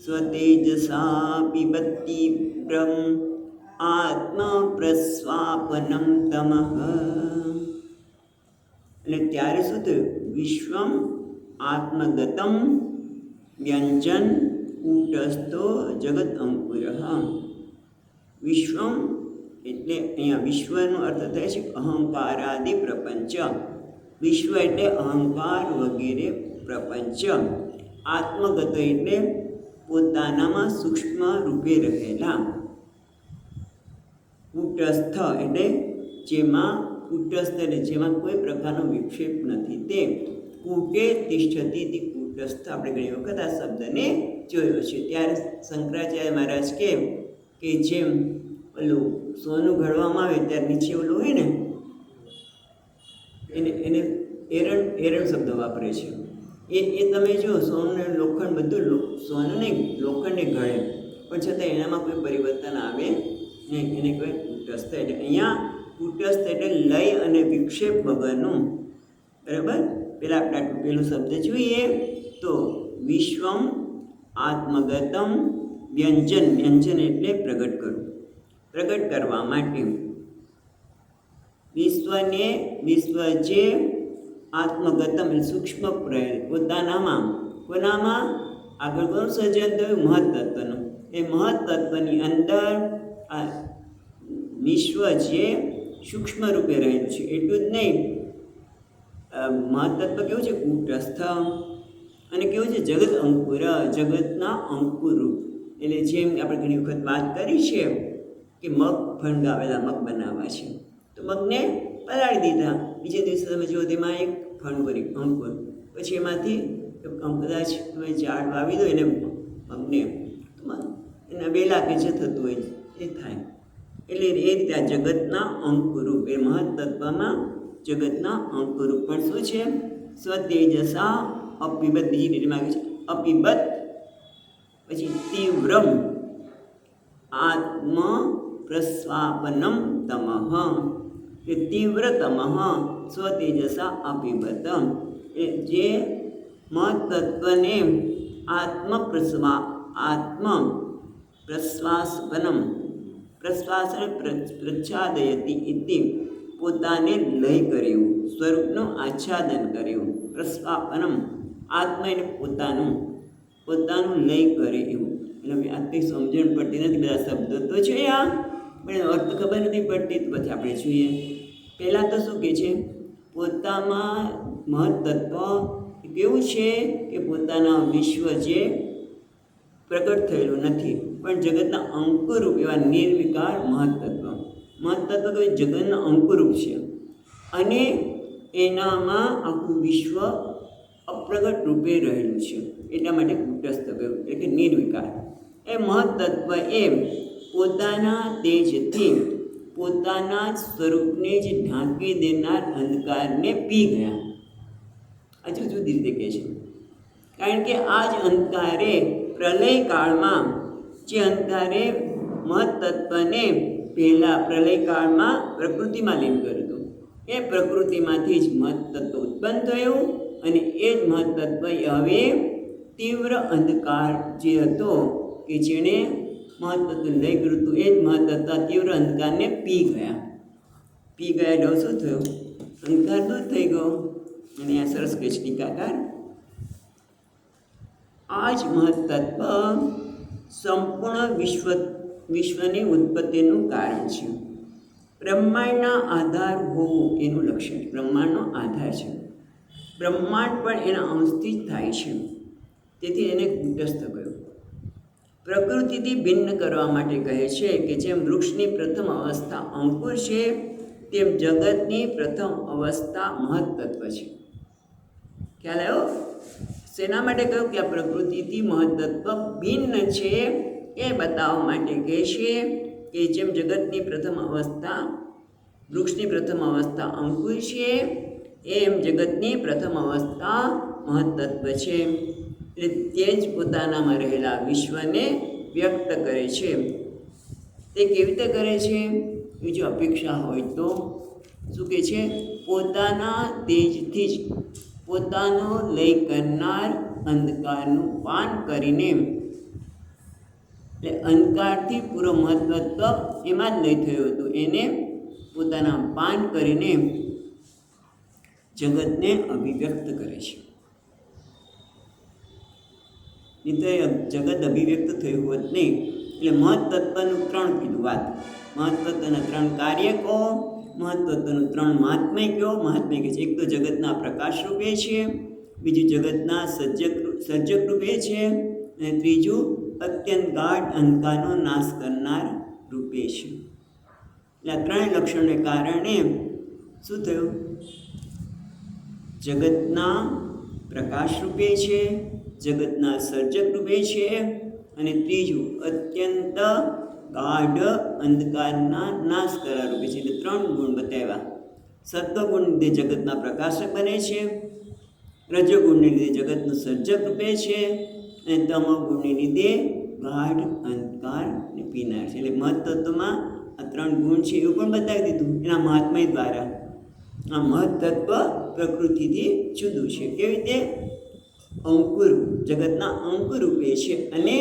સ્વતેજસા પિબતીવ્રમ આત્મપ્રસ્વાપનમ તમઃ. એટલે ત્યારે શું થયું? વિશ્વમ આત્મગતમ વ્યંજન કૂટસ્થો જગત અંકુરઃ. વિશ્વમ એટલે અહીંયા વિશ્વનો અર્થ થાય છે અહંકારાદિ પ્રપંચ. વિશ્વ એટલે અહંકાર વગેરે પ્રપંચ. આત્મગત એટલે પોતાનામાં સૂક્ષ્મ રૂપે રહેલા. કૂટસ્થ એટલે જેમાં જેમાં કોઈ પ્રકારનો વિક્ષેપ નથી, તે કૂટે તિષ્ઠતિ. કૂટસ્થ આપણે ઘણી વખત આ શબ્દને જોયો છે. ત્યારે શંકરાચાર્ય મહારાજ કે જેમ ઓલું સોનું ઘડવામાં આવે ત્યારે નીચે ઓલું હોય ને એને એરણ શબ્દ વાપરે છે. એ તમે જો સોનું લોખંડ બધું સોનું નહીં લોખંડને ઘડે પણ છતાં એનામાં કોઈ પરિવર્તન આવે નહીં, એને કહેવાય કૂટસ્થ. એટલે અહીંયા કૂટસ્થ એટલે લય અને વિક્ષેપ વગરનું. બરાબર? પેલું શબ્દ જોઈએ તો વિશ્વમ આત્મગતમ વ્યંજન એટલે પ્રગટ કરવું, પ્રગટ કરવા માટે. વિશ્વ જે આત્મગતમ એટલે સૂક્ષ્મ પોતાનામાં કોનામાં આગળ કોનું સર્જન થયું? મહત્તત્વનું. એ મહત્તત્વની અંદર આ વિશ્વ જે સૂક્ષ્મ રૂપે રહેલું છે. એટલું જ નહીં, મહત્તત્વ કેવું છે? કૂટસ્થ. અને કેવું છે? જગત અંકુર, જગતના અંકુરરૂપ. એટલે જેમ આપણે ઘણી વખત વાત કરી છે કે મગ ફણગાવેલા મગ બનાવવા છે તો મગને પલાળી દીધા, બીજે દિવસે તમે જુઓ તેમાં એક ફણ ભરી અંકુર, પછી એમાંથી કદાચ તમે ઝાડ વાવી દો એને મગને, એના વેલા કે જે થતું હોય એ થાય. એટલે એ રીતે આ જગતના અંકુરૂપ, એ મહત્તત્વમાં જગતના અંકુરૂપ પણ શું છે? સ્વતેજસા અપિબત. બીજી રીતે માગે છે અપિબત, પછી તીવ્રમ આત્મ પ્રસ્વાપનમ તમઃ. એ તીવ્રતમ સ્વતેજસા અપિબત. એ જે મહત્તત્વને આત્મ પ્રશ્વાસપનમ, પ્રશ્વાસને પ્રચ્છાદયતિ ઇતિ, પોતાને લય કર્યું, સ્વરૂપનું આચ્છાદન કર્યું. પ્રસ્વાપનમ આત્મા એટલે પોતાનું લય કરે એવું. એટલે આટલી સમજણ પડતી નથી, બધા શબ્દો તો છે આ પણ એનો અર્થ ખબર નથી પડતી. તો પછી આપણે જોઈએ. પહેલાં તો શું કહે છે? પોતામાં મહત્તત્વ કેવું છે કે પોતાના વિશ્વ જે પ્રગટ થયેલું નથી પણ જગતના અંકુરૂપ એવા નિર્વિકાર મહત્તત્વ. મહત્તત્વ તો જગતના અંકુરૂપ છે અને એનામાં આખું વિશ્વ અપ્રગટ રૂપે રહેલું છે. એટલા માટે કૂટસ્થ કહ્યું, એટલે કે નિર્વિકાર. એ મહત્તત્વ એ પોતાના તેજથી પોતાના જ સ્વરૂપને જ ઢાંકી દેનાર અંધકારને પી ગયા. આ જુદી રીતે કહે છે. કારણ કે આ જ અંધકારે પ્રલય કાળમાં, જે અંધકારે મહત્તત્વને પહેલાં પ્રલય કાળમાં પ્રકૃતિમાં લીન કર્યું હતું, એ પ્રકૃતિમાંથી જ મહત્તત્વ ઉત્પન્ન થયું અને એ જ મહત્તત્વ હવે તીવ્ર અંધકાર જે હતો કે જેણે મહત્તત્વ લઈ કર્યું હતું, એ જ મહત્તત્વ તીવ્ર અંધકારને પી ગયા. એટલે શું થયું? અંધકાર દૂર થઈ ગયો. અને આ સરસ કહે છે ટીકાકાર, આ જ મહત્તત્વ સંપૂર્ણ વિશ્વની ઉત્પત્તિનું કારણ છે. બ્રહ્માંડના આધાર હોવું એનું લક્ષણ છે. બ્રહ્માંડનો આધાર છે. બ્રહ્માંડ પણ એના અંશથી જ થાય છે, તેથી એને કૂટસ્થ કહ્યું. પ્રકૃતિથી ભિન્ન કરવા માટે કહે છે કે જેમ વૃક્ષની પ્રથમ અવસ્થા અંકુર છે, તેમ જગતની પ્રથમ અવસ્થા મહત્તત્વ છે. ખ્યાલ આવ્યો? શેના માટે કહ્યું કે આ પ્રકૃતિથી મહત્તત્વ ભિન્ન છે એ બતાવવા માટે કહે છે કે જેમ જગતની પ્રથમ અવસ્થા, વૃક્ષની પ્રથમ અવસ્થા અંકુર છે, એમ જગતની પ્રથમ અવસ્થા મહત્તત્વ છે. એટલે તે જ પોતાનામાં રહેલા વિશ્વને વ્યક્ત કરે છે. તે કેવી રીતે કરે છે? બીજી અપેક્ષા હોય તો શું કહે છે? પોતાના તેજથી જ પોતાનો લય કરનાર અંધકારનું પાન કરીને, એટલે અંધકારથી પૂરો મહત્તત્વ એમાં જ લય થયું હતું, એને પોતાના પાન કરીને જગતને અભિવ્યક્ત કરે છે. નહીં તો જગત અભિવ્યક્ત થયું હોત નહીં. એટલે મહત્તત્વનું 3 કીધું વાત. મહત્તત્વના 3 કાર્ય કહો, મહત્તત્વનું 3 મહાત્મય કહો. મહાત્મય કહે છે એક તો જગતના પ્રકાશ રૂપે છે, બીજું જગતના સર્જક રૂપે છે, અને ત્રીજું અત્યંત ગાઢ અંધકારનો નાશ કરનાર રૂપે છે. એટલે આ 3 લક્ષણોને કારણે શું થયું? જગતના પ્રકાશ રૂપે છે, જગતના સર્જક રૂપે છે, અને ત્રીજું અત્યંત ગાઢ અંધકારના નાશ કરવા રૂપે છે. એટલે 3 ગુણ બતાવ્યા. સત્વગુણ લીધે જગતના પ્રકાશક બને છે, રજોગુણને લીધે જગતનું સર્જક રૂપે છે, અને તમોગુણને લીધે ગાઢ અંધકારને પીનાર છે. એટલે મહત્તત્વમાં આ 3 ગુણ છે એવું પણ બતાવી દીધું એના મહાત્મય દ્વારા. આ મહત્તત્વ પ્રકૃતિથી જુદું છે. કેવી રીતે? અંકુર, જગતના અંકુર રૂપે છે, અને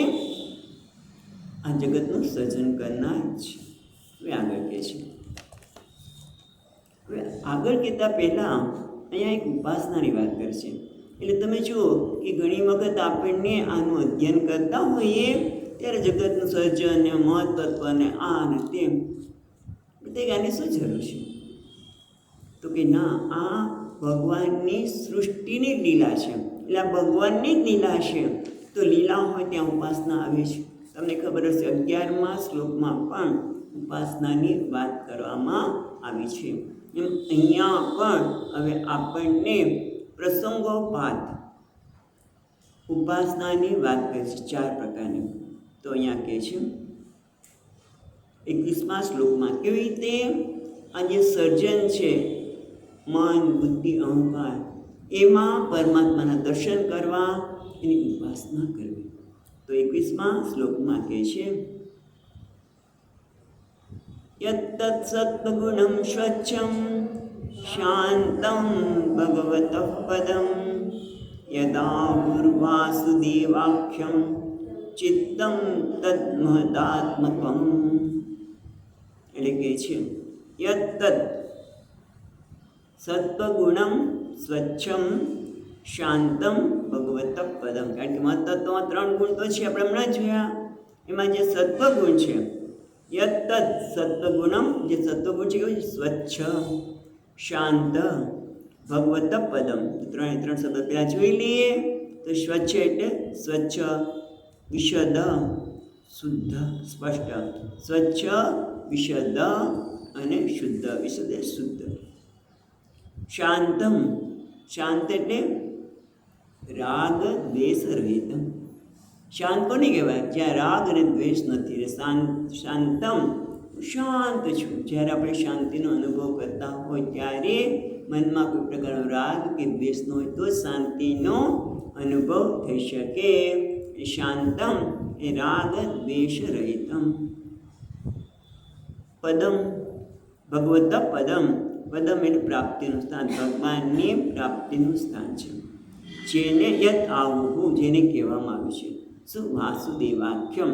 આ જગતનું સર્જન કરનાર છે. હવે આગળ કહે છે. હવે આગળ કહેતા પહેલાં અહીંયા એક ઉપાસનાની વાત કરશે. એટલે તમે જુઓ કે ઘણી વખત આપણને આનું અધ્યયન કરતા હોઈએ ત્યારે જગતનું સર્જન ને મહત્તત્વ ને આ ને તેમ, તે આની શું જરૂર છે? તો કે ના, આ ભગવાનની સૃષ્ટિની લીલા છે. એટલે આ ભગવાનની જ લીલા છે, તો લીલા હોય ત્યાં ઉપાસના આવે છે. તમને ખબર હશે 11મા શ્લોકમાં પણ ઉપાસનાની વાત કરવામાં આવી છે. એમ અહીંયા પણ હવે આપણને પ્રસંગોપાત ઉપાસનાની વાત કરે છે 4 પ્રકારની. તો અહીંયા કહે છે 21મા શ્લોકમાં કેવી રીતે આ જે સર્જન છે, મન, બુદ્ધિ, અહંકાર, એમાં પરમાત્માના દર્શન કરવા, એની ઉપાસના કરવી. તો 21મા શ્લોકમાં કહે છે યત્તત્ સત્વગુણં સ્વચ્છં શાંतं ભગવતઃ પદં યદા ગુર્વાસુદેવાખ્યં ચિત્તં તદ્મહદાત્મકં. એટલે કહે છે યત્તત્ સત્વગુણં સ્વચ્છમ શાંતમ ભગવતઃ પદમ. કારણ કે મહત્તત્વમાં 3 ગુણ તો છે, આપણે હમણાં જોયા. એમાં જે સત્વગુણ છે, યત્તત્ સત્વગુણમ, જે સત્વગુણ છે કેવું છે? સ્વચ્છ, શાંત, ભગવતઃ પદમ. 3 શબ્દ પહેલાં જોઈ લઈએ. તો સ્વચ્છ એટલે સ્વચ્છ, વિશદ, શુદ્ધ, સ્પષ્ટ. સ્વચ્છ, વિશદ અને શુદ્ધ. વિશદ એટલે શુદ્ધ. શાંતમ, શાંત એટલે રાગ દ્વેષ રહિતમ. શાંત કોને કહેવાય? જ્યાં રાગ અને દ્વેષ નથી. શાંતમ, શાંત છું. જ્યારે આપણે શાંતિનો અનુભવ કરતા હોય ત્યારે મનમાં કોઈ પ્રકારનો રાગ કે દ્વેષ ન હોય તો શાંતિનો અનુભવ થઈ શકે. શાંતમ એ રાગ દ્વેષ રહિતમ. પદમ, ભગવતઃ પદમ. પદમ એટલે પ્રાપ્તિનું સ્થાન, ભગવાનની પ્રાપ્તિનું સ્થાન છે. જેને યત આવું, જેને કહેવામાં આવ્યું છે શું? વાસુદેવાખ્યમ,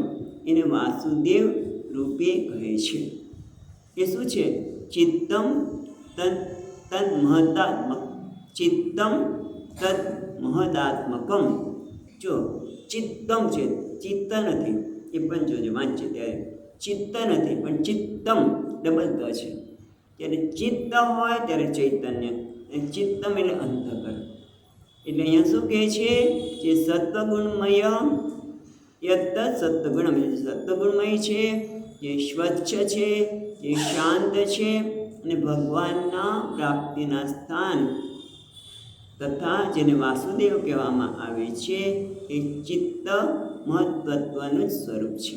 એને વાસુદેવ રૂપે કહે છે. એ શું છે? ચિત્તમ તન્મહદાત્મક. ચિત્તમ તદ મહદાત્મકમ. જો ચિત્તમ છે, ચિત્ત નથી, એ પણ જોજો વાંચે ત્યારે ચિત્ત નથી પણ ચિત્તમ ડબલ ત છે. ત્યારે ચિત્ત હોય ત્યારે ચૈતન્ય, અને ચિત્તમ એટલે અંતઃકરણ. એટલે અહીંયા શું કહે છે? જે સત્વગુણમય યત સત્વગુણમય, સત્વગુણમય છે, જે સ્વચ્છ છે, જે શાંત છે, અને ભગવાનના પ્રાપ્તિના સ્થાન તથા જેને વાસુદેવ કહેવામાં આવે છે એ ચિત્ત મહત્વનું જ સ્વરૂપ છે.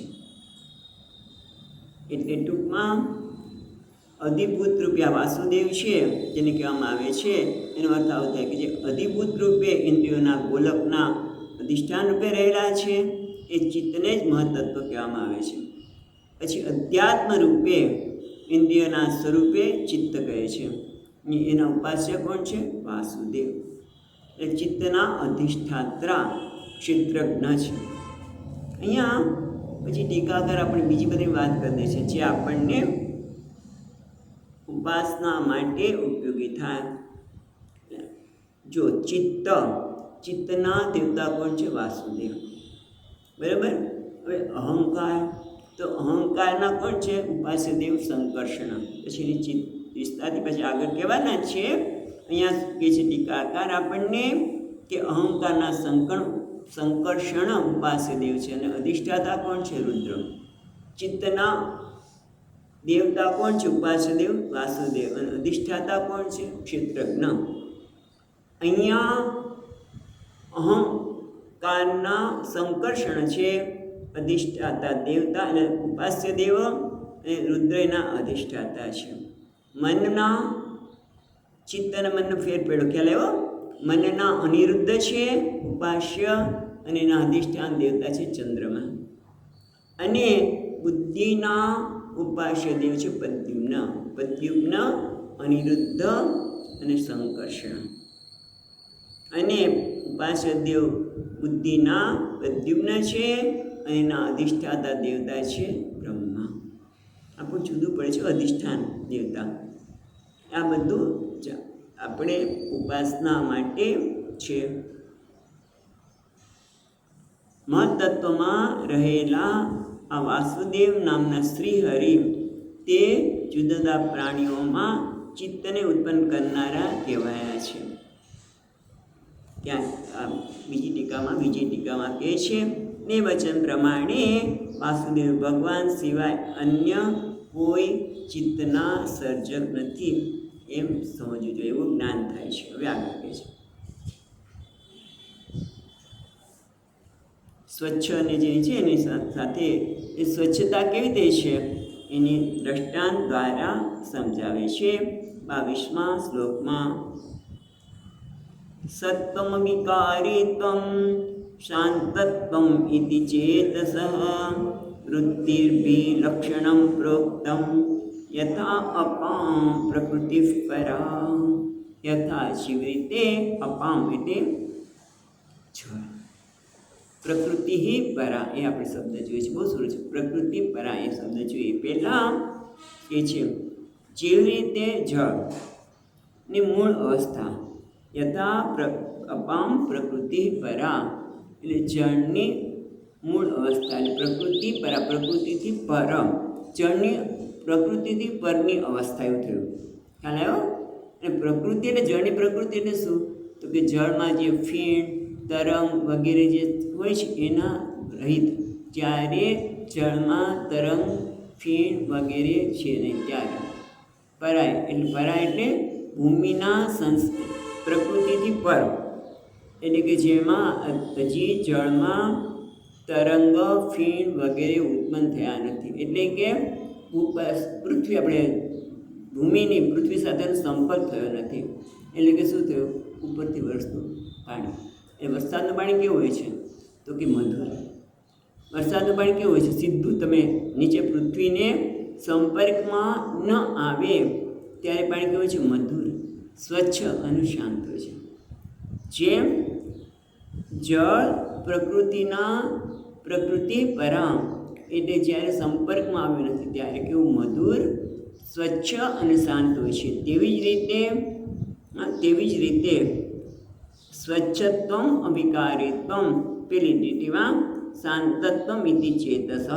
એટલે ટૂંકમાં અધિભૂત રૂપે આ વાસુદેવ છે જેને કહેવામાં આવે છે, એનો અર્થ આવો થાય કે જે અધિભૂત રૂપે ઇન્દ્રિયોના ગોલકના અધિષ્ઠાન રૂપે રહેલા છે એ ચિત્તને જ મહત્તત્વ કહેવામાં આવે છે. પછી અધ્યાત્મ રૂપે ઇન્દ્રિયોના સ્વરૂપે ચિત્ત કહે છે. એના ઉપાસ્ય કોણ છે? વાસુદેવ. એટલે ચિત્તના અધિષ્ઠાત્રા ક્ષેત્રજ્ઞ છે. અહીંયા પછી ટીકાકાર આપણે બીજી બધી વાત કરી દે છે જે આપણને ઉપાસના માટે ઉપયોગી થાય. જો ચિત્તના દેવતા કોણ છે? વાસુદેવ. બરાબર. હવે અહંકાર, તો અહંકારના કોણ છે? ઉપાસ્ય દેવ સંકર્ષણ. પછી ચિત્ત વિસ્તારથી પછી આગળ કહેવાના છે. અહીંયા કહે છે ટીકાકાર આપણને કે અહંકારના સંકર્ષણ ઉપાસ્ય દેવ છે, અને અધિષ્ઠાતા કોણ છે? રુદ્ર. ચિત્તના દેવતા કોણ છે? ઉપાસ્ય દેવ વાસુદેવ, અને અધિષ્ઠાતા કોણ છે? ક્ષેત્રજ્ઞ. અહીંયા અહંકારના સંકર્ષણ છે અધિષ્ઠાતા દેવતા, અને ઉપાસ્ય દેવ અને રુદ્રના અધિષ્ઠાતા છે. મનના ચિત્ત અને મનનો ફેર પડ્યો, ખ્યાલ આવ્યો? મનના અનિરુદ્ધ છે ઉપાસ્ય, અને એના અધિષ્ઠાન દેવતા છે ચંદ્રમા. અને બુદ્ધિના ઉપાસ્ય દેવ છે પ્રદ્યુમ્ન, અનિરુદ્ધ અને સંકર્ષણ. અને ઉપાસ્ય દેવ બુદ્ધિના પ્રદ્યુમ્ન છે, અને એના અધિષ્ઠાતા દેવતા છે બ્રહ્મા. આપણું જુદું પડે છે અધિષ્ઠાન દેવતા. આ બધું આપણે ઉપાસના માટે છે. મહત્તત્વમાં રહેલા આ વાસુદેવ નામના શ્રીહરિ તે જુદા જુદા પ્રાણીઓમાં ચિત્તને ઉત્પન્ન કરનારા કહેવાયા છે. ત્યાં બીજી ટીકામાં કહે છે, ને વચન પ્રમાણે વાસુદેવ ભગવાન સિવાય અન્ય કોઈ ચિત્તના સર્જક નથી એમ સમજવું જોઈએ, એવું જ્ઞાન થાય છે. હવે આગળ કહે છે સ્વચ્છ અને જે છે એની સાથે એ સ્વચ્છતા કેવી રીતે છે એની દ્રષ્ટાંત દ્વારા સમજાવે છે 22મા શ્લોકમાં. સત્વમ વિકારિત્વમ શાંતત્વમ ઇતિ ચેતસઃ વૃત્તિર્ભિલક્ષણમ પ્રોક્તમ યથા અપામ પ્રકૃતિ પરા. યથા શિવ રીતે, અપામ એટલે જળ. પ્રકૃતિ પરા એ આપણે શબ્દ જોઈએ છે, બહુ સરસ છે. પ્રકૃતિ પરા એ શબ્દ જોઈએ. પહેલાં એ છે જેવી રીતે જળની મૂળ અવસ્થા, યથા અપામ પ્રકૃતિ પરા એટલે જળની મૂળ અવસ્થા, એટલે પ્રકૃતિ પરા પ્રકૃતિથી પર, જળની પ્રકૃતિથી પરની અવસ્થા, એવું થયું. ખ્યાલ આવ્યો? અને પ્રકૃતિ એટલે જળની પ્રકૃતિ એટલે શું? તો કે જળમાં જે ફીણ, તરંગ વગેરે જે હોય છે એના રહિત. જ્યારે જળમાં તરંગ, ફીણ વગેરે છે નહીં ત્યારે પરાય. એટલે એટલે ભૂમિના પ્રકૃતિથી પર, એટલે કે જેમાં હજી જળમાં તરંગ, ફીણ વગેરે ઉત્પન્ન થયા નથી. એટલે કે પૃથ્વી આપણે ભૂમિની પૃથ્વી સાથેનો સંપર્ક થયો નથી. એટલે કે શું થયું? ઉપરથી વરસતું પાણી. એ વરસાદનું પાણી કેવું હોય છે? તો કે મધુર. વરસાદનું પાણી કેવું હોય છે? સીધું તમે નીચે પૃથ્વીને સંપર્કમાં ન આવે ત્યારે પાણી કેવું છે? મધુર, સ્વચ્છ અને શાંત હોય છે. જેમ જળ પ્રકૃતિ પરા એટલે જ્યારે સંપર્કમાં આવ્યું નથી ત્યારે કેવું? મધુર, સ્વચ્છ અને શાંત હોય છે. તેવી જ રીતે તેવી જ રીતે સ્વચ્છત્વમ અવિકારિત્વમ પેલી લીટીમાં શાંતત્વમ ઇતિ ચેતસઃ,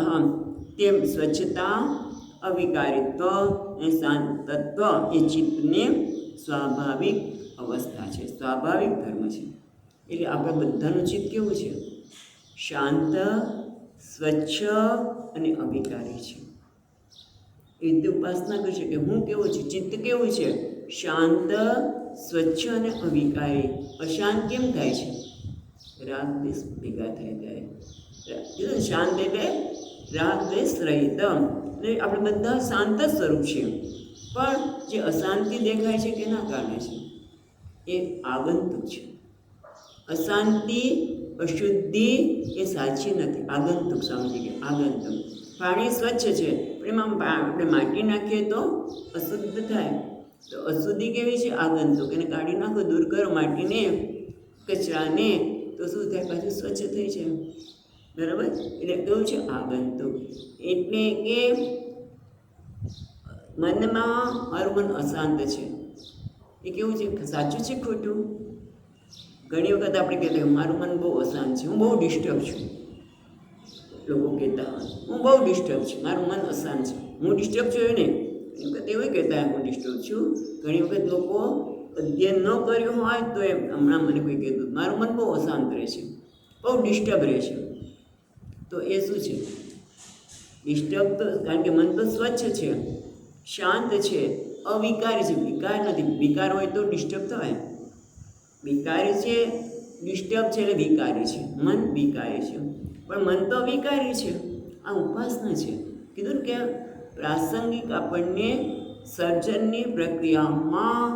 તેમ સ્વચ્છતા, અવિકારિત્વ અને શાંતત્વ એ ચિત્તને સ્વાભાવિક અવસ્થા છે, સ્વાભાવિક ધર્મ છે. એટલે આપણે બધાનું ચિત્ત કેવું છે? શાંત, સ્વચ્છ અને અવિકારી છે. એ રીતે ઉપાસના કરશે કે હું કેવું છું, ચિત્ત કેવું છે? શાંત, સ્વચ્છ અને અવિકારી. અશાંત કેમ થાય છે? રાગ દ્વેષ ભેગા થાય ત્યારે. શાંત એટલે રાગ દ્વેષ રહિત. આપણે બધા શાંત જ સ્વરૂપ છે, પણ જે અશાંતિ દેખાય છે કેના કારણે છે? એ આગંતુક છે. અશાંતિ, અશુદ્ધિ એ સાચી નથી, આગંતુક. સમજી ગયા? આગંતુક. પાણી સ્વચ્છ છે, પણ એમાં આપણે માટી નાખીએ તો અશુદ્ધ થાય. તો અશુદ્ધિ કેવી છે? આગંતુક. એને કાઢી નાખો, દૂર કરો માટીને, કચરાને, તો શું થાય? પાછું સ્વચ્છ થઈ છે. બરાબર? એટલે કેવું છે? આગંતુક. એટલે કે મનમાં મારું મન અશાંત છે. એ કેવું છે? સાચું છે ખોટું? ઘણી વખત આપણે કહેતા મારું મન બહુ અશાંત છે, હું બહુ ડિસ્ટર્બ છું. લોકો કહેતા હોય હું બહુ ડિસ્ટર્બ છું, મારું મન અશાંત છે. હું ડિસ્ટર્બ છું એવું નહીં, એ વખત એવું કહેતા હું ડિસ્ટર્બ છું. ઘણી વખત લોકો અધ્યયન ન કર્યું હોય તો એમ હમણાં મને કોઈ કહેતું મારું મન બહુ અશાંત રહે છે, બહુ ડિસ્ટર્બ રહે છે. તો એ શું છે? ડિસ્ટર્બ તો કારણ કે મન તો સ્વચ્છ છે, શાંત છે, અવિકારી છે. વિકાર નથી. વિકાર હોય તો ડિસ્ટર્બ થાય. વિકારી છે, ડિસ્ટર્બ છે એટલે વિકારી છે. મન વિકારી છે, પણ મન તો વિકારી છે. આ ઉપાસના છે. કીધું ને કે પ્રાસંગિક આપણને સર્જનની પ્રક્રિયામાં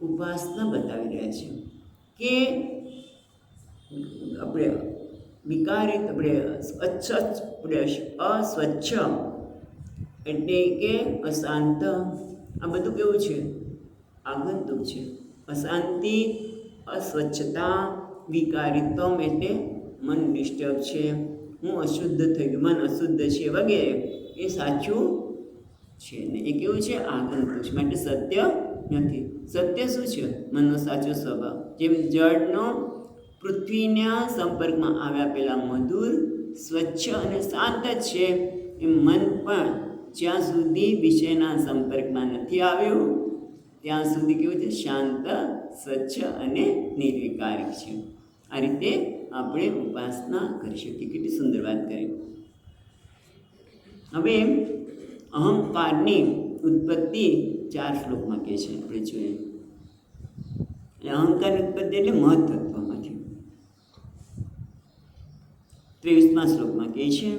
ઉપાસના બતાવી રહ્યા છે કે આપણે વિકારિત, આપણે અસ્વચ્છ એટલે કે અશાંત, આ બધું કેવું છે? આગંતુક છે. અશાંતિ, અસ્વચ્છતા, વિકારિત્વ એટલે મન ડિસ્ટર્બ છે, હું અશુદ્ધ થઈ ગયું, મન અશુદ્ધ છે વગેરે. એ સાચું છે ને એ કેવું છે? આગંતુક છે. માટે સત્ય નથી. સત્ય શું છે? મનનો સાચો સ્વભાવ. જેમ જળનો પૃથ્વીના સંપર્કમાં આવ્યા પહેલાં મધુર, સ્વચ્છ અને શાંત જ છે, એમ મન પણ જ્યાં સુધી વિષયના સંપર્કમાં નથી આવ્યું ત્યાં સુધી કેવું છે? શાંત, સ્વચ્છ અને નિર્વિકારી છે. આ રીતે આપણે ઉપાસના કરી શકીએ. કેટલી સુંદર વાત કરી. હવે અહંકારની ઉત્પત્તિ 4 શ્લોકમાં કહે છે, આપણે જોઈએ. અહંકારની ઉત્પત્તિ એટલે મહત્તત્વમાંથી 23મા શ્લોકમાં કહે છે.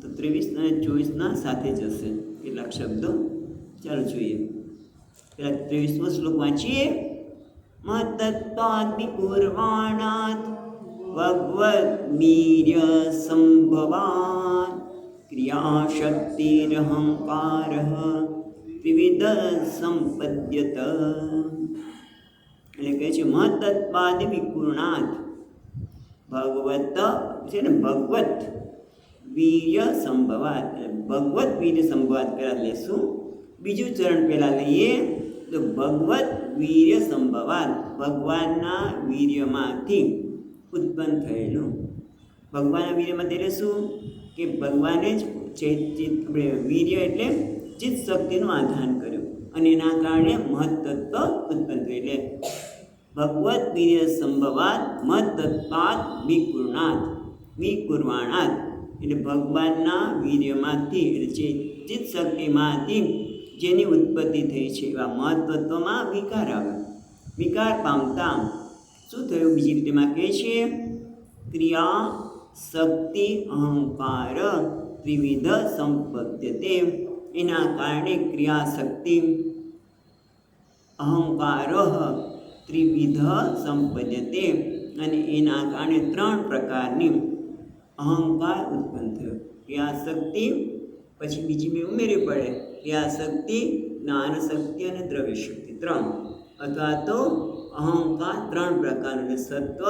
તો 23 અને 24ના સાથે જશે કેટલાક શબ્દો. ચાલો જોઈએ. પેલા 23મો શ્લોક વાંચીએ. મહત્તત્વાદિ પૂર્વાણાત ભગવદ વીર્ય સંભવાત ક્રિયાશક્તિરહંકાર વિવિધ સંપદ્યત. એટલે કહે છે મહત્તત્વાદિ વિપૂર્ણાત, ભગવત છે ને, ભગવત વીર્ય સંભવાત, ભગવત વીર્ય સંભવાત પહેલાં લેશું. બીજું ચરણ પહેલાં લઈએ તો ભગવત વીર્ય સંભવાત, ભગવાનના વીર્યમાંથી ઉત્પન્ન થયેલું. ભગવાનના વીર્યમાંથી એટલે શું? કે ભગવાને જ વીર્ય એટલે ચિત્ત શક્તિનું આધાન કર્યું અને એના કારણે મહત્તત્વ ઉત્પન્ન થયું. એટલે ભગવત વીર્ય સંભવાત મહત્તત્વાત વિકુર્વાણાત, એટલે ભગવાનના વીર્યમાંથી એટલે ચિત્ત શક્તિમાંથી જેની ઉત્પત્તિ થઈ છે એવા મહત્તત્વમાં વિકાર આવ્યો. વિકાર પામતા શું થયું? બીજી રીતેમાં કહે છે ક્રિયા શક્તિ અહંકાર ત્રિવિધ સંપદ્યતે. એના કારણે ક્રિયાશક્તિ અહંકાર ત્રિવિધ સંપદ્યતે, અને એના કારણે 3 પ્રકારની અહંકાર ઉત્પન્ન થયો. ક્રિયાશક્તિ, પછી બીજી બે ઉમેરવી પડે, ક્રિયાશક્તિ, જ્ઞાન શક્તિ અને દ્રવ્ય શક્તિ 3, અથવા તો અહંકાર 3 પ્રકારનો, એટલે સત્વ,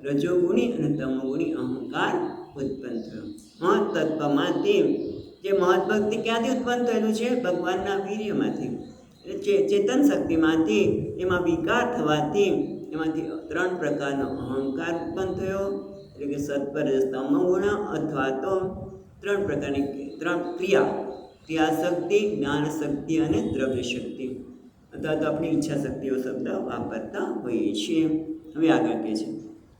રજોગુણી અને તમોગુણી અહંકાર ઉત્પન્ન થયો. મહત્તત્વમાંથી, જે મહત્ભક્તિ ક્યાંથી ઉત્પન્ન થયેલું છે? ભગવાનના વીર્યમાંથી. ચેતન શક્તિમાંથી એમાં વિકાર થવાથી એમાંથી 3 પ્રકારનો અહંકાર ઉત્પન્ન થયો, એટલે કે સત્વ રજસ તમ ગુણ, અથવા તો 3 પ્રકારની 3 ક્રિયાશક્તિ, જ્ઞાન શક્તિ અને દ્રવ્ય શક્તિ, અથવા તો આપણી ઈચ્છા શક્તિઓ શબ્દ વાપરતા હોઈએ છીએ. હવે આગળ કહે છે,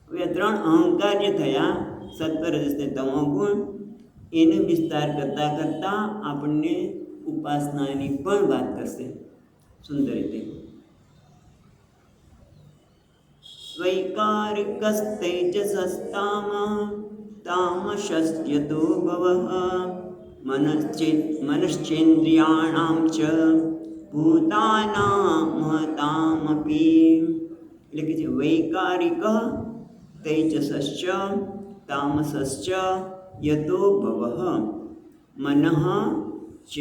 હવે આ 3 અહંકાર જે થયા સત્વ રજસ ને તમો ગુણ, એનો વિસ્તાર કરતાં કરતાં આપણને ઉપાસનાની પણ વાત કરશે સુંદર રીતે. વૈકારિકસ્તેજસસ્તામ તામસસ્યતો ભવઃ મનશ્ચેન્દ્રિયાણામ ચ ભૂતાનાં મહતામપી. એટલે કે છે વૈકારિક તૈજસશ્ચ તામસશ્ચ યતો ભવઃ મનઃ ચ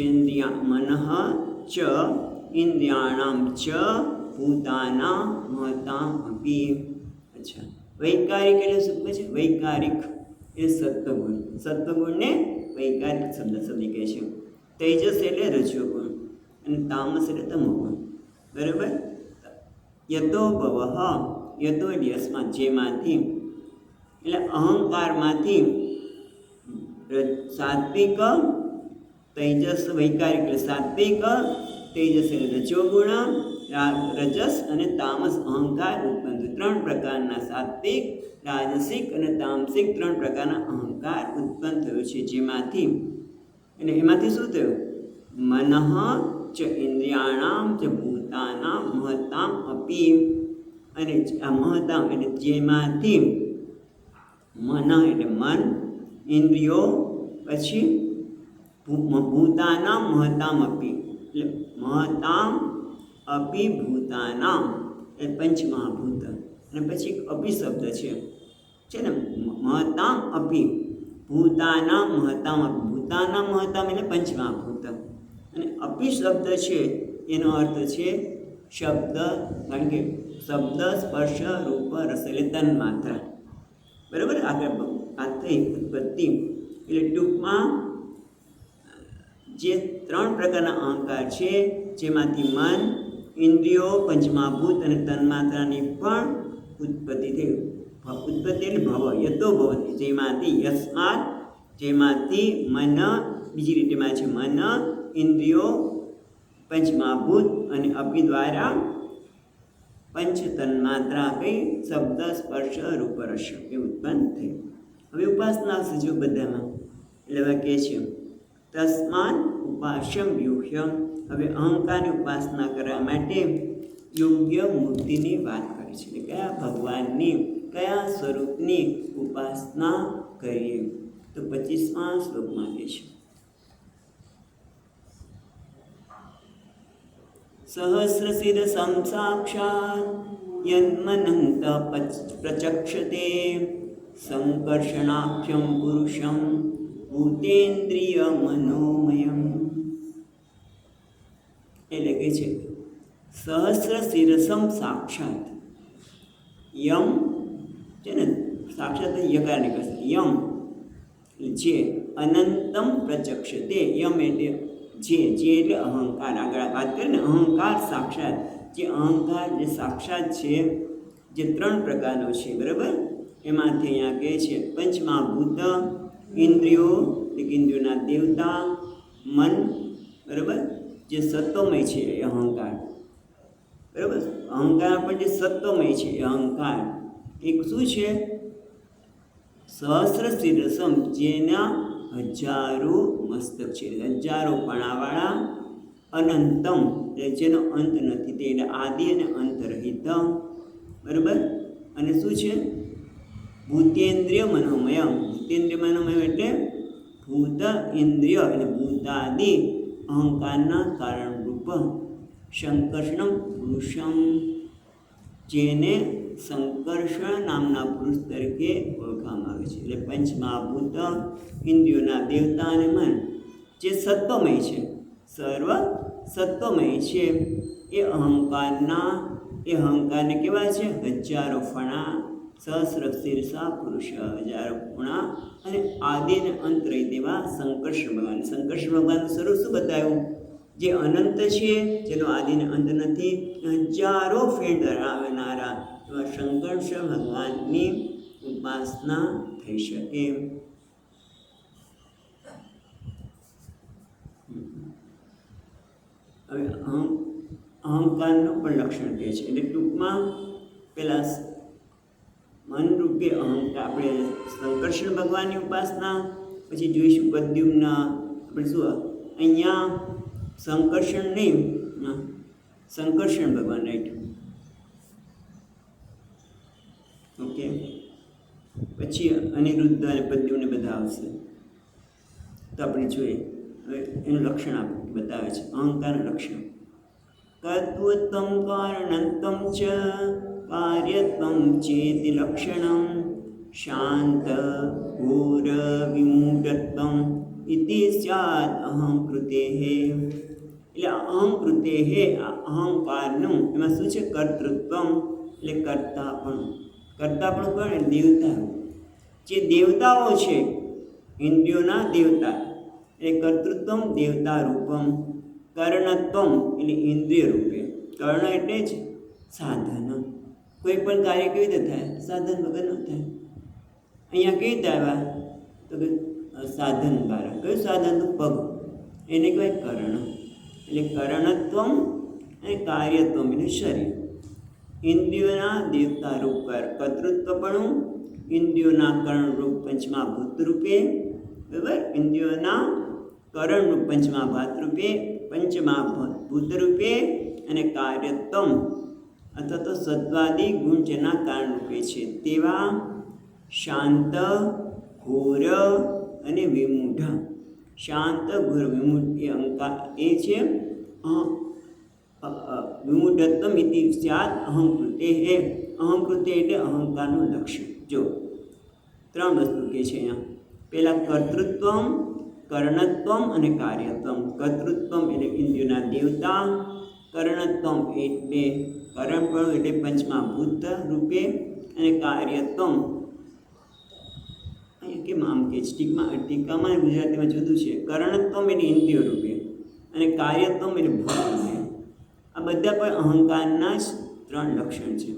ઇન્દ્રિયાણામ ચ ભૂતાનાં મહતામ અપી. અચ્છા, વૈકારિક એટલે શું કહે છે? વૈકારિક એટલે સત્વગુણ, સત્વગુણને વૈકારિક શબ્દ કહે છે. તૈજસ એટલે રજોગુણ અને તામસ એટલે તમોગુણ. બરાબર? યતો ભવઃ, યતો એટલે યસ્માત, જેમાંથી, એટલે અહંકારમાંથી સાત્વિક તૈજસ, વૈકારિક એટલે સાત્વિક, તેજસ એટલે રજોગુણ, રજસ અને તામસ અહંકાર ઉત્પન્ન થયો. 3 પ્રકારના સાત્વિક, રાજસિક અને તામસિક 3 પ્રકારના અહંકાર ઉત્પન્ન થયો છે. જેમાંથી એટલે એમાંથી શું થયું? મનઃ ચ ઇન્દ્રિયાણામ ચ ભૂતાનાં મહતામ અપી. અને આ મહતામ એટલે જેમાંથી મન એટલે મન, ઇન્દ્રિયો, પછી ભૂતાનાં મહતામ અપી એટલે મહતામ અપી ભૂતાનામ એટલે પંચમહાભૂત, અને પછી અપી શબ્દ છે ને, મહતામ અપી ભૂતાનાં મહતામ અપી, ભૂતાનાં મહતામ એટલે પંચમહાભૂત, અને અપી શબ્દ છે એનો અર્થ છે શબ્દ, કારણ કે શબ્દ સ્પર્શ રૂપ રસ એટલે તન્માત્રા. બરાબર? આગળ આ થઈ ઉત્પત્તિ. એટલે ટૂંકમાં જે 3 પ્રકારના અહંકાર છે, જેમાંથી મન, ઇન્દ્રિયો, પંચમહાભૂત અને તન્માત્રાની પણ ઉત્પત્તિ થઈ. ઉત્પત્તિ એટલે ભવ, યતો ભવતી, જેમાંથી યસ્માત, જેમાંથી મન, બીજી રીતેમાં છે મન, ઇન્દ્રિયો, પંચમહાભૂત અને અપી દ્વારા પંચ તન્માત્રા કઈ શબ્દ સ્પર્શ રૂપ રસ એ ઉત્પન્ન થઈ. હવે ઉપાસના સજીવ બધામાં એટલે હવે કહે છે તસ્માન ઉપાસ્યમ વ્યુહ્યમ. હવે અહંકારની ઉપાસના કરવા માટે યોગ્ય મૂર્તિની વાત કરી છે, એટલે કયા ભગવાનની, કયા સ્વરૂપની ઉપાસના કરીએ. તો 25મા શ્લોકમાં કહે છે સહસ્રશિરસં સાક્ષાત યન્મનંત પ્રચક્ષતે સંકર્ષણાખ્યમ પુરુષમ ભૂતેન્દ્રિય મનોમયમ. એટલે કે છે સહસ્રશિરસમ સાક્ષાત, યમ છે ને, સાક્ષાત યકાર નીકળશે, યમ જે અનંતમ પ્રચક્ષતે, યમ એટલે જે એટલે અહંકાર. આગળ વાત કરીએ ને, અહંકાર સાક્ષાત, જે અહંકાર જે સાક્ષાત છે, જે 3 પ્રકારનો છે. બરાબર? એમાંથી અહીંયા કહે છે પંચમહાભૂત, ઇન્દ્રિયો એટલે ઇન્દ્રિયોના દેવતા, મન, બરાબર, જે સત્વમય છે એ અહંકાર. બરાબર? અહંકાર પણ જે સત્વમય છે એ અહંકાર. એક શું છે? સહસ્ર શિરસમ, જેના હજારો મસ્તક છે, હજારો પણાવાળા, અનંતમ એટલે જેનો અંત નથી, તે એટલે આદિ અને અંતરહિત. બરાબર? અને શું છે? ભૂતેન્દ્રિય મનોમય. ભૂતેન્દ્રિય મનોમય એટલે ભૂત ઇન્દ્રિય એટલે ભૂતાદિ અહંકારના કારણરૂપ. સંકર્ષણમ પુરુષમ, જેને સંકર્ષણ નામના પુરુષ તરીકે ઓળખવામાં આવે છે. એટલે પંચમહાભૂત, ઇન્દ્રિયોના દેવતા અને મન જે સત્વમય છે, સર્વ સત્વમય છે, એ અહંકારને કેવા છે? હજારો ફણા, સહસ્ર શીર્ષા પુરુષ, હજારો પૂર્ણા અને આદિ અને અંત રહી તેવા સંકર્ષણ ભગવાન. સંકર્ષણ ભગવાનનું સ્વરૂપ શું બતાવ્યું? જે અનંત છે, જેનો આદિને અંત નથી, હજારો ફેણ ધરાવનારા એવા શંકરશ્વર ભગવાનની ઉપાસના થઈ શકે. હવે અહંકારનું પણ લક્ષણ કહે છે. એટલે ટૂંકમાં પેલા મનરૂપે અહંકાર, આપણે શંકરશ્વર ભગવાનની ઉપાસના, પછી જોઈશું પ્રદ્યુમ્ના, આપણે શું અહીંયા સંકર્ષણ નહીં, સંકર્ષણ ભગવાન, રાઈટ, ઓકે. પછી અનિરુદ્ધ અને પ્રદ્યુમ્ન બધા આવશે. તો આપણે જોઈએ હવે એનું લક્ષણ બતાવે છે, અહંકારનું લક્ષણ. કર્તૃત્વમ કારણત્વમ ચ કાર્યત્વમ ચેતિ લક્ષણમ શાંત ઘોર વિમૂઢત્વમ ઇતિ સ્યાદ અહં કૃતેહે. એટલે અહં કૃતેહે, આ અહંકારનું એમાં શું છે? કર્તૃત્વમ એટલે કર્તાપણું. કર્તાપણું કોણ? દેવતા. જે દેવતાઓ છે, ઇન્દ્રિયોના દેવતા, એટલે કર્તૃત્વમ દેવતા રૂપમ. કર્ણત્વમ એટલે ઇન્દ્રિય રૂપે. કર્ણ એટલે જ સાધન. કોઈ પણ કાર્ય કેવી રીતે થાય? સાધન વગર ન થાય. અહીંયા કેવી રીતે આવ્યા? તો કે સાધન દ્વારા. કયું સાધન? તો પગ, એને કહેવાય કર્ણ. એટલે કર્ણત્વમ અને કાર્યત્વમ એટલે શરીર. ઇન્દ્રિયોના દેવતા રૂપ કર્તૃત્વપણું, ઇન્દ્રિયોના કર્ણરૂપ પંચમાભૂત રૂપે, બરાબર, ઇન્દ્રિયોના કર્ણરૂપ પંચમાભાત રૂપે, પંચમાભૂત રૂપે, અને કાર્યત્વમ અથવા તો સત્વાદી ગુણ જેના કારણ રૂપે છે તેવા શાંત, ઘોર અને વિમૂઢ. શાંત, ઘોર, વિમૂઢ એ અંકાર એ છે વિમૂઢત્વમ ઇતિ સ્યાદ અહં કૃતેહે. અહં કૃતે એટલે અહંકારનું લક્ષણ. જો 3 વસ્તુ કહે છે અહીંયા. પહેલાં કર્તૃત્વમ, કર્ણત્વમ અને કાર્યત્વમ. કર્તૃત્વમ એટલે ઇન્દ્રિયોના દેવતા, કર્ણત્વમ એટલે કરણપણું એટલે પંચમાભૂત રૂપે, અને કાર્યત્વમ અહીંયા કેમ આમ કે ટીકામાં ગુજરાતીમાં જુદું છે. કર્ણત્વમ એટલે ઇન્દ્રિયો રૂપે, અને કાર્યત્વમ એટલે ભૂત રૂપે. આ બધા પણ અહંકારના જ 3 લક્ષણ છે.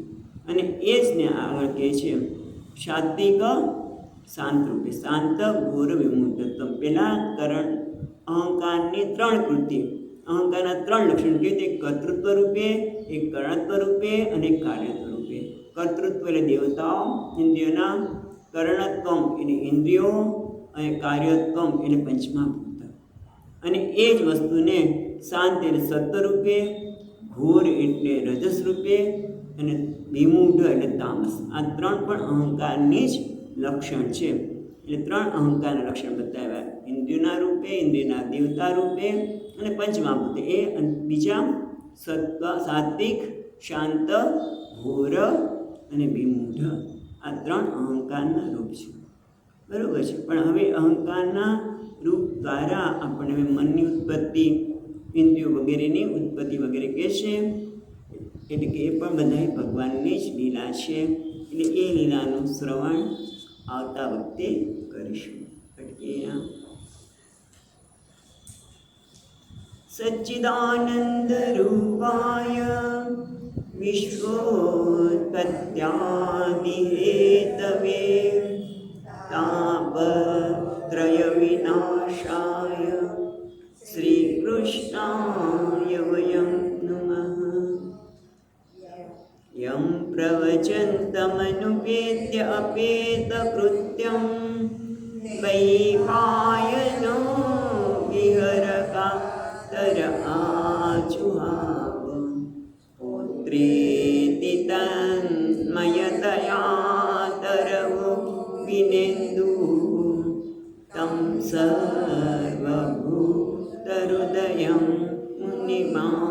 અને એ જ ને આગળ કહે છે સાત્વિક શાંત રૂપે. શાંત, ઘોર, વિમૂઢત્વમ. પહેલાં અહંકારની 3 કૃતિ, અહંકારના 3 લક્ષણ કેવી રીતે? કર્તૃત્વ રૂપે, એક કર્ણત્વ રૂપે અને કાર્યત્વ રૂપે. કર્તૃત્વ એટલે દેવતાઓ, ઇન્દ્રિયોના, કર્ણત્વમ એટલે ઇન્દ્રિયો, અને કાર્યત્વમ એટલે પંચમાભૂત. અને એ જ વસ્તુને શાંત એટલે સત્વ રૂપે, ઘોર એટલે રજસ રૂપે, અને વિમૂઢ એટલે તામસ. આ 3 પણ અહંકારની જ લક્ષણ છે. એટલે 3 અહંકારના લક્ષણ બતાવ્યા. ઇન્દ્રિયોના રૂપે, ઇન્દ્રિયના દેવતા રૂપે, અને પંચમાભૂત. એ બીજા સાત્વિક, શાંત, ઘોર અને વિમૂઢ. આ 3 અહંકારના રૂપ છે. બરાબર છે. પણ હવે અહંકારના રૂપ દ્વારા આપણે હવે મનની ઉત્પત્તિ, ઇન્દ્રિયો વગેરેની ઉત્પત્તિ વગેરે કહે છે. એટલે કે એ પણ બધા ભગવાનની જ લીલા છે. એટલે એ લીલાનું શ્રવણ આવતા વખતે કરીશું. સચ્ચિદાનંદ રૂપાય વિશ્વોત્પત્યાદિ હેતવે તાપત્રય વિનાશાય શ્રી કૃષ્ણાય વયં નમઃ. યં પ્રવચन्तમનુપેત્ય અપેતકૃત્યં વૈપાયનો વિહરકાતર આજુહાવ. પુત્રેતિ તન્મયતયા તરવો વિનેन्दુઃ तं સર્વભૂતહૃદયં મુનિમાનતોઃ.